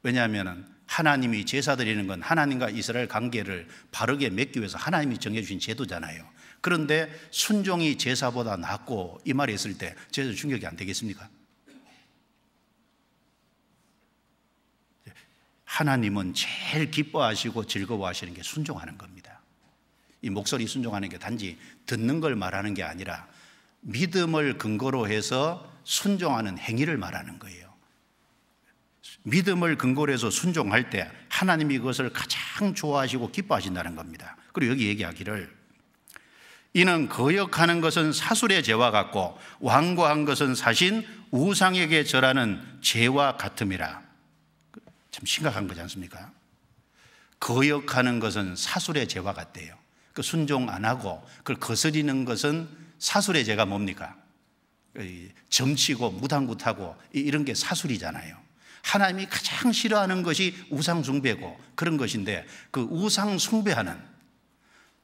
왜냐하면 하나님이 제사 드리는 건 하나님과 이스라엘 관계를 바르게 맺기 위해서 하나님이 정해주신 제도잖아요. 그런데 순종이 제사보다 낫고 이 말이 있을 때 제사 충격이 안 되겠습니까? 하나님은 제일 기뻐하시고 즐거워하시는 게 순종하는 겁니다. 이 목소리 순종하는 게 단지 듣는 걸 말하는 게 아니라 믿음을 근거로 해서 순종하는 행위를 말하는 거예요. 믿음을 근거로 해서 순종할 때 하나님이 그것을 가장 좋아하시고 기뻐하신다는 겁니다. 그리고 여기 얘기하기를 이는 거역하는 것은 사술의 죄와 같고 완고한 것은 사신 우상에게 절하는 죄와 같음이라. 참 심각한 거지 않습니까? 거역하는 것은 사술의 죄와 같대요. 그 순종 안 하고 그걸 거스리는 것은 사술의 죄가 뭡니까? 점치고 무당굿하고 이런 게 사술이잖아요. 하나님이 가장 싫어하는 것이 우상숭배고 그런 것인데, 그 우상숭배하는,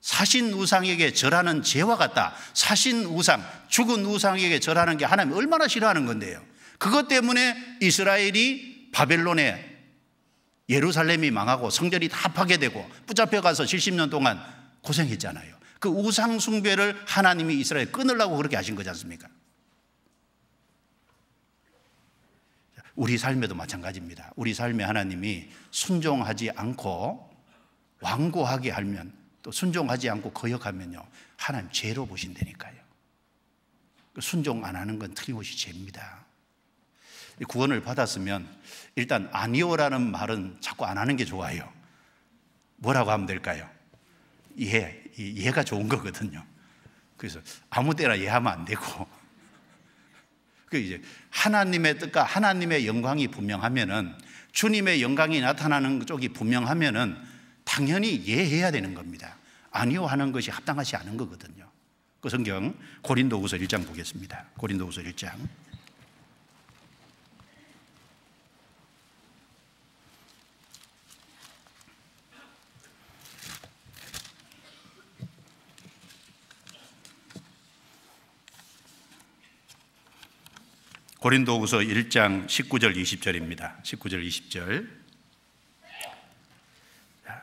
사신 우상에게 절하는 죄와 같다. 사신 우상, 죽은 우상에게 절하는 게 하나님이 얼마나 싫어하는 건데요. 그것 때문에 이스라엘이 바벨론에, 예루살렘이 망하고 성전이 다 파괴되고 붙잡혀 가서 70년 동안 고생했잖아요. 그 우상 숭배를 하나님이 이스라엘 끊으려고 그렇게 하신 거지 않습니까? 우리 삶에도 마찬가지입니다. 우리 삶에 하나님이 순종하지 않고 완고하게 하면, 또 순종하지 않고 거역하면요, 하나님 죄로 보신다니까요. 순종 안 하는 건 틀림없이 죄입니다. 구원을 받았으면 일단 아니오라는 말은 자꾸 안 하는 게 좋아요. 뭐라고 하면 될까요? 예가 좋은 거거든요. 그래서 아무 때나 예하면 안 되고, 이제 하나님의 뜻과 하나님의 영광이 분명하면은, 주님의 영광이 나타나는 쪽이 분명하면은 당연히 예해야 되는 겁니다. 아니요 하는 것이 합당하지 않은 거거든요. 그 성경 고린도후서 1장 보겠습니다. 고린도후서 1장. 고린도후서 1장 19절 20절입니다. 19절 20절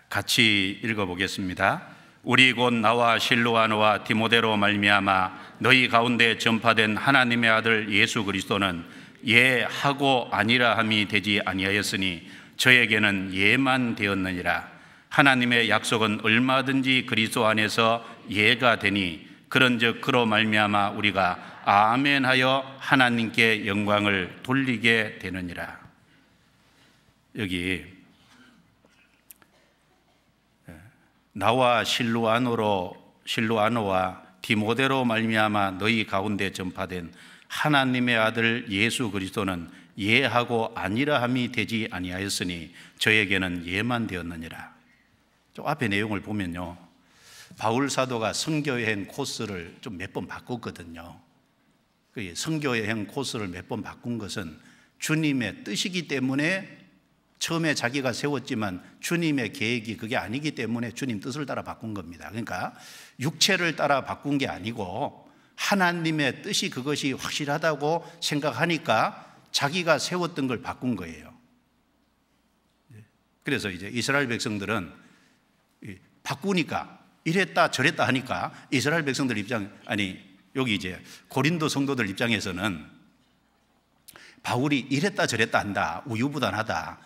같이 읽어보겠습니다. 우리 곧 나와 실로아노와 디모데로 말미암아 너희 가운데 전파된 하나님의 아들 예수 그리스도는 예하고 아니라 함이 되지 아니하였으니 저에게는 예만 되었느니라. 하나님의 약속은 얼마든지 그리스도 안에서 예가 되니 그런즉 그로 말미암아 우리가 아멘하여 하나님께 영광을 돌리게 되느니라. 여기 나와 실로아노와 디모데로 말미암아 너희 가운데 전파된 하나님의 아들 예수 그리스도는 예하고 아니라 함이 되지 아니하였으니 저에게는 예만 되었느니라. 좀 앞에 내용을 보면요, 바울 사도가 선교여행 코스를 좀 몇 번 바꿨거든요. 그 선교여행 코스를 몇 번 바꾼 것은 주님의 뜻이기 때문에, 처음에 자기가 세웠지만 주님의 계획이 그게 아니기 때문에 주님 뜻을 따라 바꾼 겁니다. 그러니까 육체를 따라 바꾼 게 아니고 하나님의 뜻이 그것이 확실하다고 생각하니까 자기가 세웠던 걸 바꾼 거예요. 그래서 이제 이스라엘 백성들은 바꾸니까, 이랬다 저랬다 하니까 이스라엘 백성들 여기 이제 고린도 성도들 입장에서는 바울이 이랬다 저랬다 한다, 우유부단하다,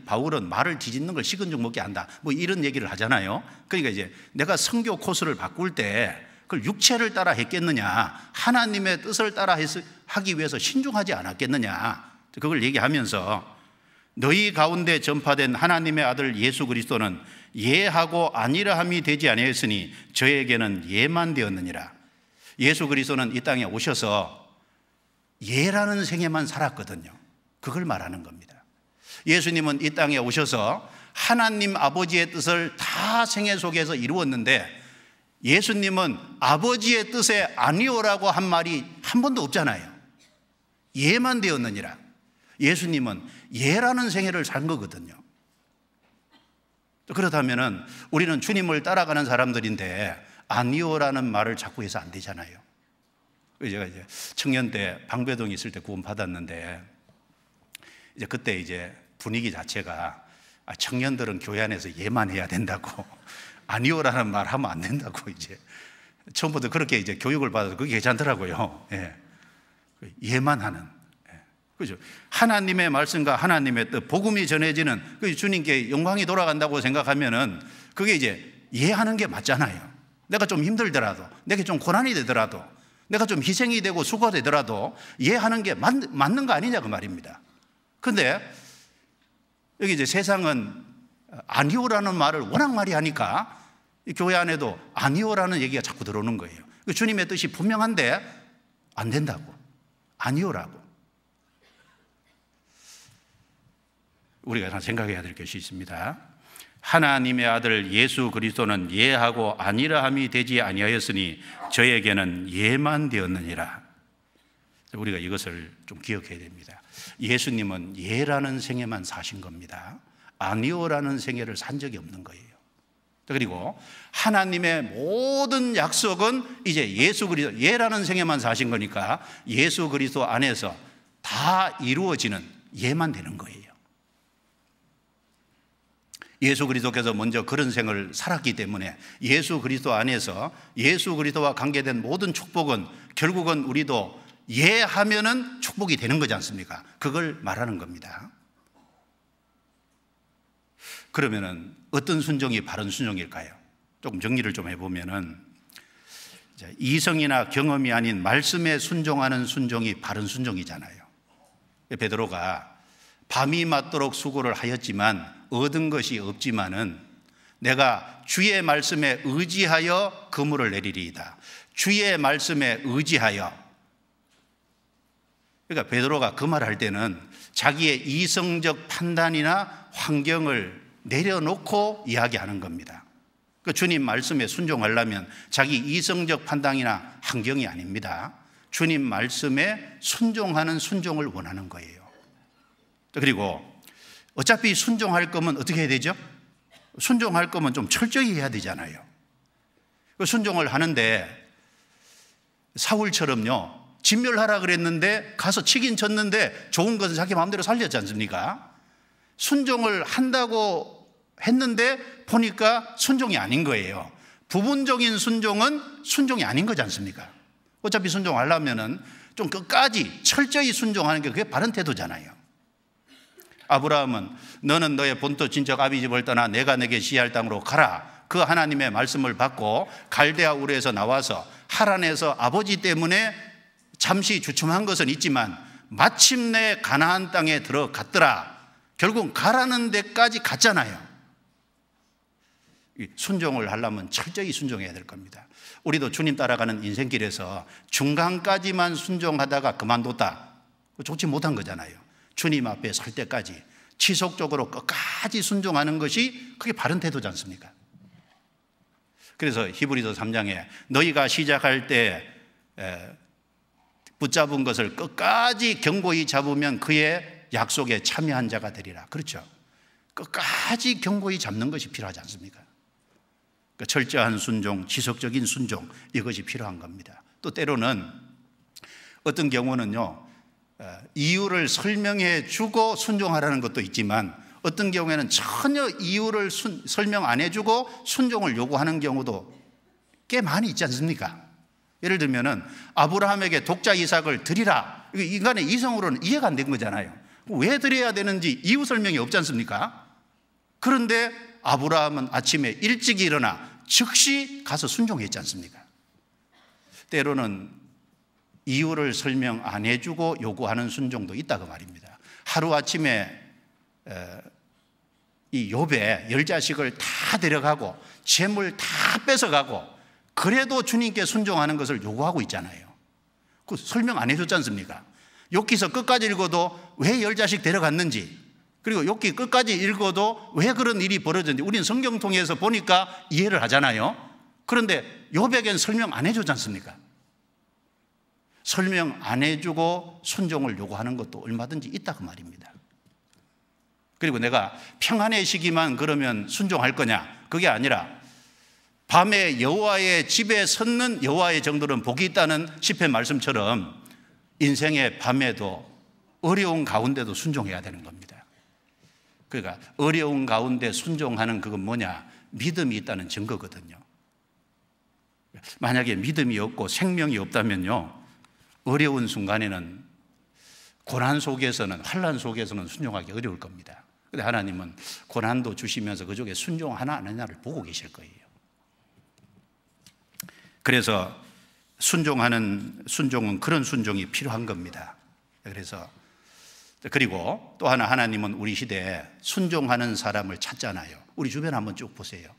바울은 말을 뒤집는 걸 식은 죽 먹게 한다, 뭐 이런 얘기를 하잖아요. 그러니까 이제 내가 선교 코스를 바꿀 때 그걸 육체를 따라 했겠느냐, 하나님의 뜻을 따라 하기 위해서 신중하지 않았겠느냐, 그걸 얘기하면서 너희 가운데 전파된 하나님의 아들 예수 그리스도는 예하고 아니라 함이 되지 아니하였으니 저에게는 예만 되었느니라. 예수 그리스도는 이 땅에 오셔서 예라는 생애만 살았거든요. 그걸 말하는 겁니다. 예수님은 이 땅에 오셔서 하나님 아버지의 뜻을 다 생애 속에서 이루었는데, 예수님은 아버지의 뜻에 아니오라고 한 말이 한 번도 없잖아요. 예만 되었느니라. 예수님은 예라는 생애를 산 거거든요. 그렇다면 우리는 주님을 따라가는 사람들인데 아니오라는 말을 자꾸 해서 안 되잖아요. 제가 이제 청년 때 방배동에 있을 때 구원 받았는데, 이제 그때 이제 분위기 자체가 청년들은 교회 안에서 예만 해야 된다고, 아니오라는 말 하면 안 된다고, 이제 처음부터 그렇게 이제 교육을 받아서 그게 괜찮더라고요. 예만 하는. 그죠? 하나님의 말씀과 하나님의 뜻, 복음이 전해지는, 주님께 영광이 돌아간다고 생각하면은 그게 이제 예하는 게 맞잖아요. 내가 좀 힘들더라도, 내게 좀 고난이 되더라도, 내가 좀 희생이 되고 수고가 되더라도 예하는 게 맞는 거 아니냐 그 말입니다. 그런데 여기 이제 세상은 아니오라는 말을 워낙 많이 하니까 교회 안에도 아니오라는 얘기가 자꾸 들어오는 거예요. 주님의 뜻이 분명한데 안 된다고, 아니오라고. 우리가 생각해야 될 것이 있습니다. 하나님의 아들 예수 그리스도는 예하고 아니라 함이 되지 아니하였으니 저에게는 예만 되었느니라. 우리가 이것을 좀 기억해야 됩니다. 예수님은 예라는 생애만 사신 겁니다. 아니오라는 생애를 산 적이 없는 거예요. 그리고 하나님의 모든 약속은 이제 예수 그리스도, 예라는 생애만 사신 거니까 예수 그리스도 안에서 다 이루어지는 예만 되는 거예요. 예수 그리스도께서 먼저 그런 생을 살았기 때문에 예수 그리스도 안에서 예수 그리스도와 관계된 모든 축복은 결국은 우리도 예하면은 축복이 되는 거지 않습니까? 그걸 말하는 겁니다. 그러면은 어떤 순종이 바른 순종일까요? 조금 정리를 좀 해보면은 이성이나 경험이 아닌 말씀에 순종하는 순종이 바른 순종이잖아요. 베드로가 밤이 맞도록 수고를 하였지만 얻은 것이 없지만은 내가 주의 말씀에 의지하여 그물을 내리리이다. 주의 말씀에 의지하여. 그러니까 베드로가 그 말을 할 때는 자기의 이성적 판단이나 환경을 내려놓고 이야기하는 겁니다. 그 주님 말씀에 순종하려면 자기 이성적 판단이나 환경이 아닙니다. 주님 말씀에 순종하는 순종을 원하는 거예요. 그리고 어차피 순종할 거면 어떻게 해야 되죠? 순종할 거면 좀 철저히 해야 되잖아요. 순종을 하는데 사울처럼요, 진멸하라 그랬는데 가서 치긴 쳤는데 좋은 것은 자기 마음대로 살렸지 않습니까? 순종을 한다고 했는데 보니까 순종이 아닌 거예요. 부분적인 순종은 순종이 아닌 거지 않습니까? 어차피 순종하려면은 좀 끝까지 철저히 순종하는 게 그게 바른 태도잖아요. 아브라함은 너는 너의 본토 친척 아비 집을 떠나 내가 내게 시할 땅으로 가라. 그 하나님의 말씀을 받고 갈대아 우르에서 나와서 하란에서 아버지 때문에 잠시 주춤한 것은 있지만 마침내 가나안 땅에 들어갔더라. 결국 가라는 데까지 갔잖아요. 순종을 하려면 철저히 순종해야 될 겁니다. 우리도 주님 따라가는 인생길에서 중간까지만 순종하다가 그만뒀다. 좋지 못한 거잖아요. 주님 앞에 설 때까지 지속적으로 끝까지 순종하는 것이 그게 바른 태도지 않습니까? 그래서 히브리서 3장에 너희가 시작할 때 붙잡은 것을 끝까지 견고히 잡으면 그의 약속에 참여한 자가 되리라. 그렇죠. 끝까지 견고히 잡는 것이 필요하지 않습니까? 그러니까 철저한 순종, 지속적인 순종, 이것이 필요한 겁니다. 또 때로는 어떤 경우는요, 이유를 설명해 주고 순종하라는 것도 있지만 어떤 경우에는 전혀 이유를 설명 안 해주고 순종을 요구하는 경우도 꽤 많이 있지 않습니까? 예를 들면은 아브라함에게 독자 이삭을 드리라. 인간의 이성으로는 이해가 안 된 거잖아요. 왜 드려야 되는지 이유 설명이 없지 않습니까? 그런데 아브라함은 아침에 일찍 일어나 즉시 가서 순종했지 않습니까? 때로는 이유를 설명 안 해주고 요구하는 순종도 있다고 말입니다. 하루아침에 이 욥의 10자식을 다 데려가고 재물 다 뺏어가고 그래도 주님께 순종하는 것을 요구하고 있잖아요. 그 설명 안 해줬지 않습니까? 욥기서 끝까지 읽어도 왜 10자식 데려갔는지, 그리고 욥기 끝까지 읽어도 왜 그런 일이 벌어졌는지 우리는 성경 통해서 보니까 이해를 하잖아요. 그런데 욥에겐 설명 안 해주지 않습니까? 설명 안 해주고 순종을 요구하는 것도 얼마든지 있다고 말입니다. 그리고 내가 평안의 시기만 그러면 순종할 거냐? 그게 아니라 밤에 여호와의 집에 섰는 여호와의 정도는 복이 있다는 시편 말씀처럼 인생의 밤에도 어려운 가운데도 순종해야 되는 겁니다. 그러니까 어려운 가운데 순종하는 그건 뭐냐? 믿음이 있다는 증거거든요. 만약에 믿음이 없고 생명이 없다면요, 어려운 순간에는 고난 속에서는, 환난 속에서는 순종하기 어려울 겁니다. 그런데 하나님은 고난도 주시면서 그쪽에 순종하나 안 하냐를 보고 계실 거예요. 그래서 순종은 그런 순종이 필요한 겁니다. 그래서 그리고 또 하나, 하나님은 우리 시대에 순종하는 사람을 찾잖아요. 우리 주변 한번 쭉 보세요.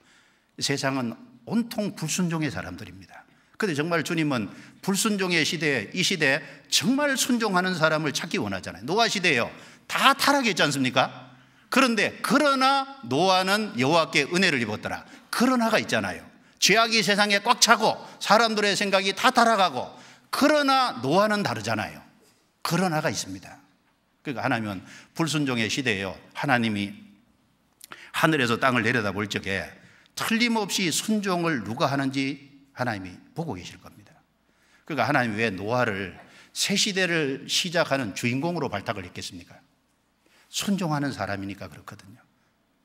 세상은 온통 불순종의 사람들입니다. 그런데 정말 주님은 불순종의 시대에, 이 시대에 정말 순종하는 사람을 찾기 원하잖아요. 노아 시대에요, 다 타락했지 않습니까? 그런데 그러나 노아는 여호와께 은혜를 입었더라. 그러나가 있잖아요. 죄악이 세상에 꽉 차고 사람들의 생각이 다 타락하고, 그러나 노아는 다르잖아요. 그러나가 있습니다. 그러니까 하나님은 불순종의 시대에요, 하나님이 하늘에서 땅을 내려다볼 적에 틀림없이 순종을 누가 하는지 하나님이 보고 계실 겁니다. 그러니까 하나님이 왜 노아를 새 시대를 시작하는 주인공으로 발탁을 했겠습니까? 순종하는 사람이니까 그렇거든요.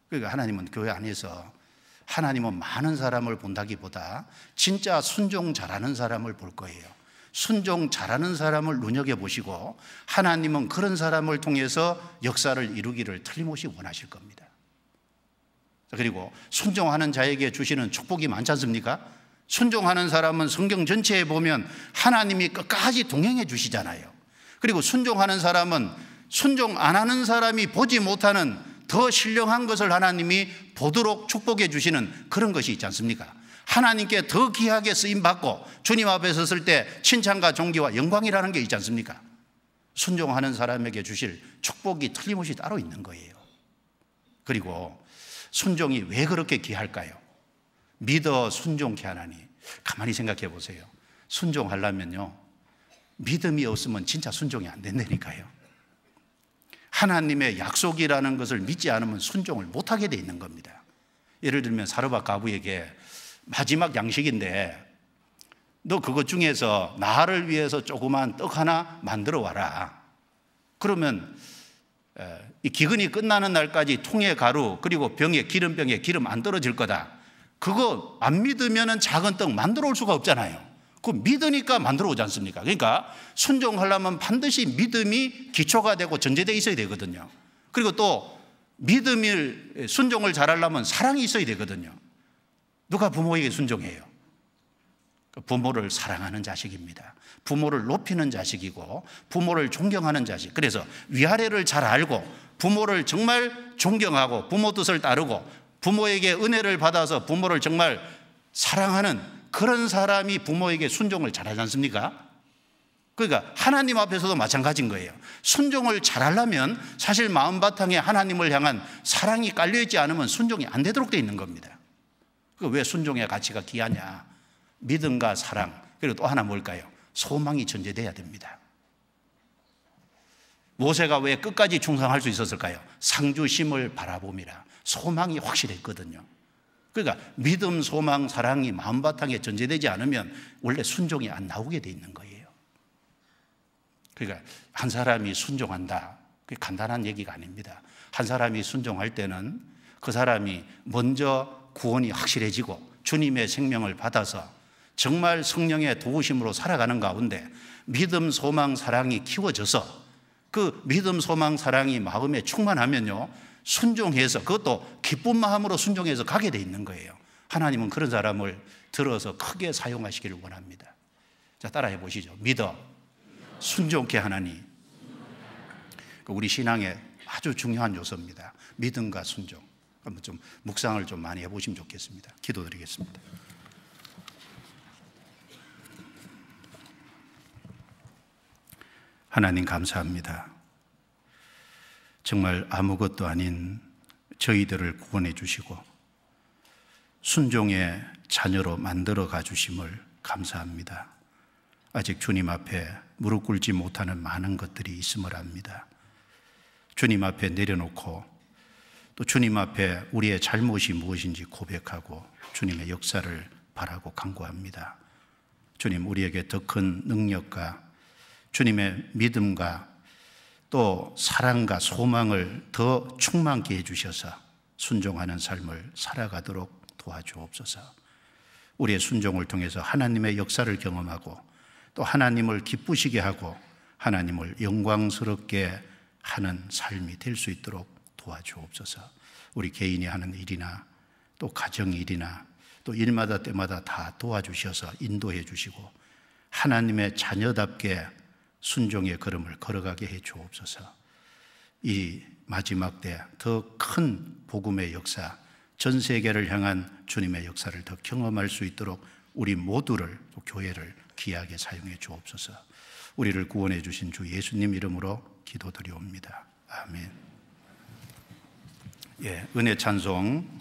그러니까 하나님은 교회 안에서 하나님은 많은 사람을 본다기보다 진짜 순종 잘하는 사람을 볼 거예요. 순종 잘하는 사람을 눈여겨보시고 하나님은 그런 사람을 통해서 역사를 이루기를 틀림없이 원하실 겁니다. 그리고 순종하는 자에게 주시는 축복이 많지 않습니까? 순종하는 사람은 성경 전체에 보면 하나님이 끝까지 동행해 주시잖아요. 그리고 순종하는 사람은 순종 안 하는 사람이 보지 못하는 더 신령한 것을 하나님이 보도록 축복해 주시는 그런 것이 있지 않습니까? 하나님께 더 귀하게 쓰임받고 주님 앞에 섰을 때 칭찬과 존귀와 영광이라는 게 있지 않습니까? 순종하는 사람에게 주실 축복이 틀림없이 따로 있는 거예요. 그리고 순종이 왜 그렇게 귀할까요? 믿어 순종케 하나니. 가만히 생각해 보세요. 순종하려면요, 믿음이 없으면 진짜 순종이 안 된다니까요. 하나님의 약속이라는 것을 믿지 않으면 순종을 못하게 돼 있는 겁니다. 예를 들면 사르밧 과부에게 마지막 양식인데 너 그것 중에서 나를 위해서 조그만 떡 하나 만들어 와라. 그러면 이 기근이 끝나는 날까지 통에 가루 그리고 병에 기름병에 기름 안 떨어질 거다. 그거 안 믿으면 작은 떡 만들어 올 수가 없잖아요. 그거 믿으니까 만들어 오지 않습니까? 그러니까 순종하려면 반드시 믿음이 기초가 되고 전제되어 있어야 되거든요. 그리고 또 믿음을 순종을 잘하려면 사랑이 있어야 되거든요. 누가 부모에게 순종해요? 부모를 사랑하는 자식입니다. 부모를 높이는 자식이고 부모를 존경하는 자식. 그래서 위아래를 잘 알고 부모를 정말 존경하고 부모 뜻을 따르고 부모에게 은혜를 받아서 부모를 정말 사랑하는 그런 사람이 부모에게 순종을 잘하지 않습니까? 그러니까 하나님 앞에서도 마찬가지인 거예요. 순종을 잘하려면 사실 마음바탕에 하나님을 향한 사랑이 깔려있지 않으면 순종이 안 되도록 되어 있는 겁니다. 왜 순종의 가치가 귀하냐? 믿음과 사랑, 그리고 또 하나 뭘까요? 소망이 전제돼야 됩니다. 모세가 왜 끝까지 충성할 수 있었을까요? 상주심을 바라봄이라. 소망이 확실했거든요. 그러니까 믿음, 소망, 사랑이 마음바탕에 전제되지 않으면 원래 순종이 안 나오게 돼 있는 거예요. 그러니까 한 사람이 순종한다, 그게 간단한 얘기가 아닙니다. 한 사람이 순종할 때는 그 사람이 먼저 구원이 확실해지고 주님의 생명을 받아서 정말 성령의 도우심으로 살아가는 가운데 믿음, 소망, 사랑이 키워져서 그 믿음, 소망, 사랑이 마음에 충만하면요, 순종해서, 그것도 기쁜 마음으로 순종해서 가게 돼 있는 거예요. 하나님은 그런 사람을 들어서 크게 사용하시기를 원합니다. 자, 따라해 보시죠. 믿어 순종케 하나니. 우리 신앙의 아주 중요한 요소입니다. 믿음과 순종. 한번 좀 묵상을 좀 많이 해보시면 좋겠습니다. 기도드리겠습니다. 하나님 감사합니다. 정말 아무것도 아닌 저희들을 구원해 주시고 순종의 자녀로 만들어 가주심을 감사합니다. 아직 주님 앞에 무릎 꿇지 못하는 많은 것들이 있음을 압니다. 주님 앞에 내려놓고 또 주님 앞에 우리의 잘못이 무엇인지 고백하고 주님의 역사를 바라고 간구합니다. 주님, 우리에게 더 큰 능력과 주님의 믿음과 또 사랑과 소망을 더 충만케 해주셔서 순종하는 삶을 살아가도록 도와주옵소서. 우리의 순종을 통해서 하나님의 역사를 경험하고 또 하나님을 기쁘시게 하고 하나님을 영광스럽게 하는 삶이 될 수 있도록 도와주옵소서. 우리 개인이 하는 일이나 또 가정 일이나 또 일마다 때마다 다 도와주셔서 인도해 주시고 하나님의 자녀답게 순종의 걸음을 걸어가게 해 주옵소서. 이 마지막 때 더 큰 복음의 역사, 전 세계를 향한 주님의 역사를 더 경험할 수 있도록 우리 모두를, 또 교회를 귀하게 사용해 주옵소서. 우리를 구원해 주신 주 예수님 이름으로 기도드리옵니다. 아멘. 예, 은혜 찬송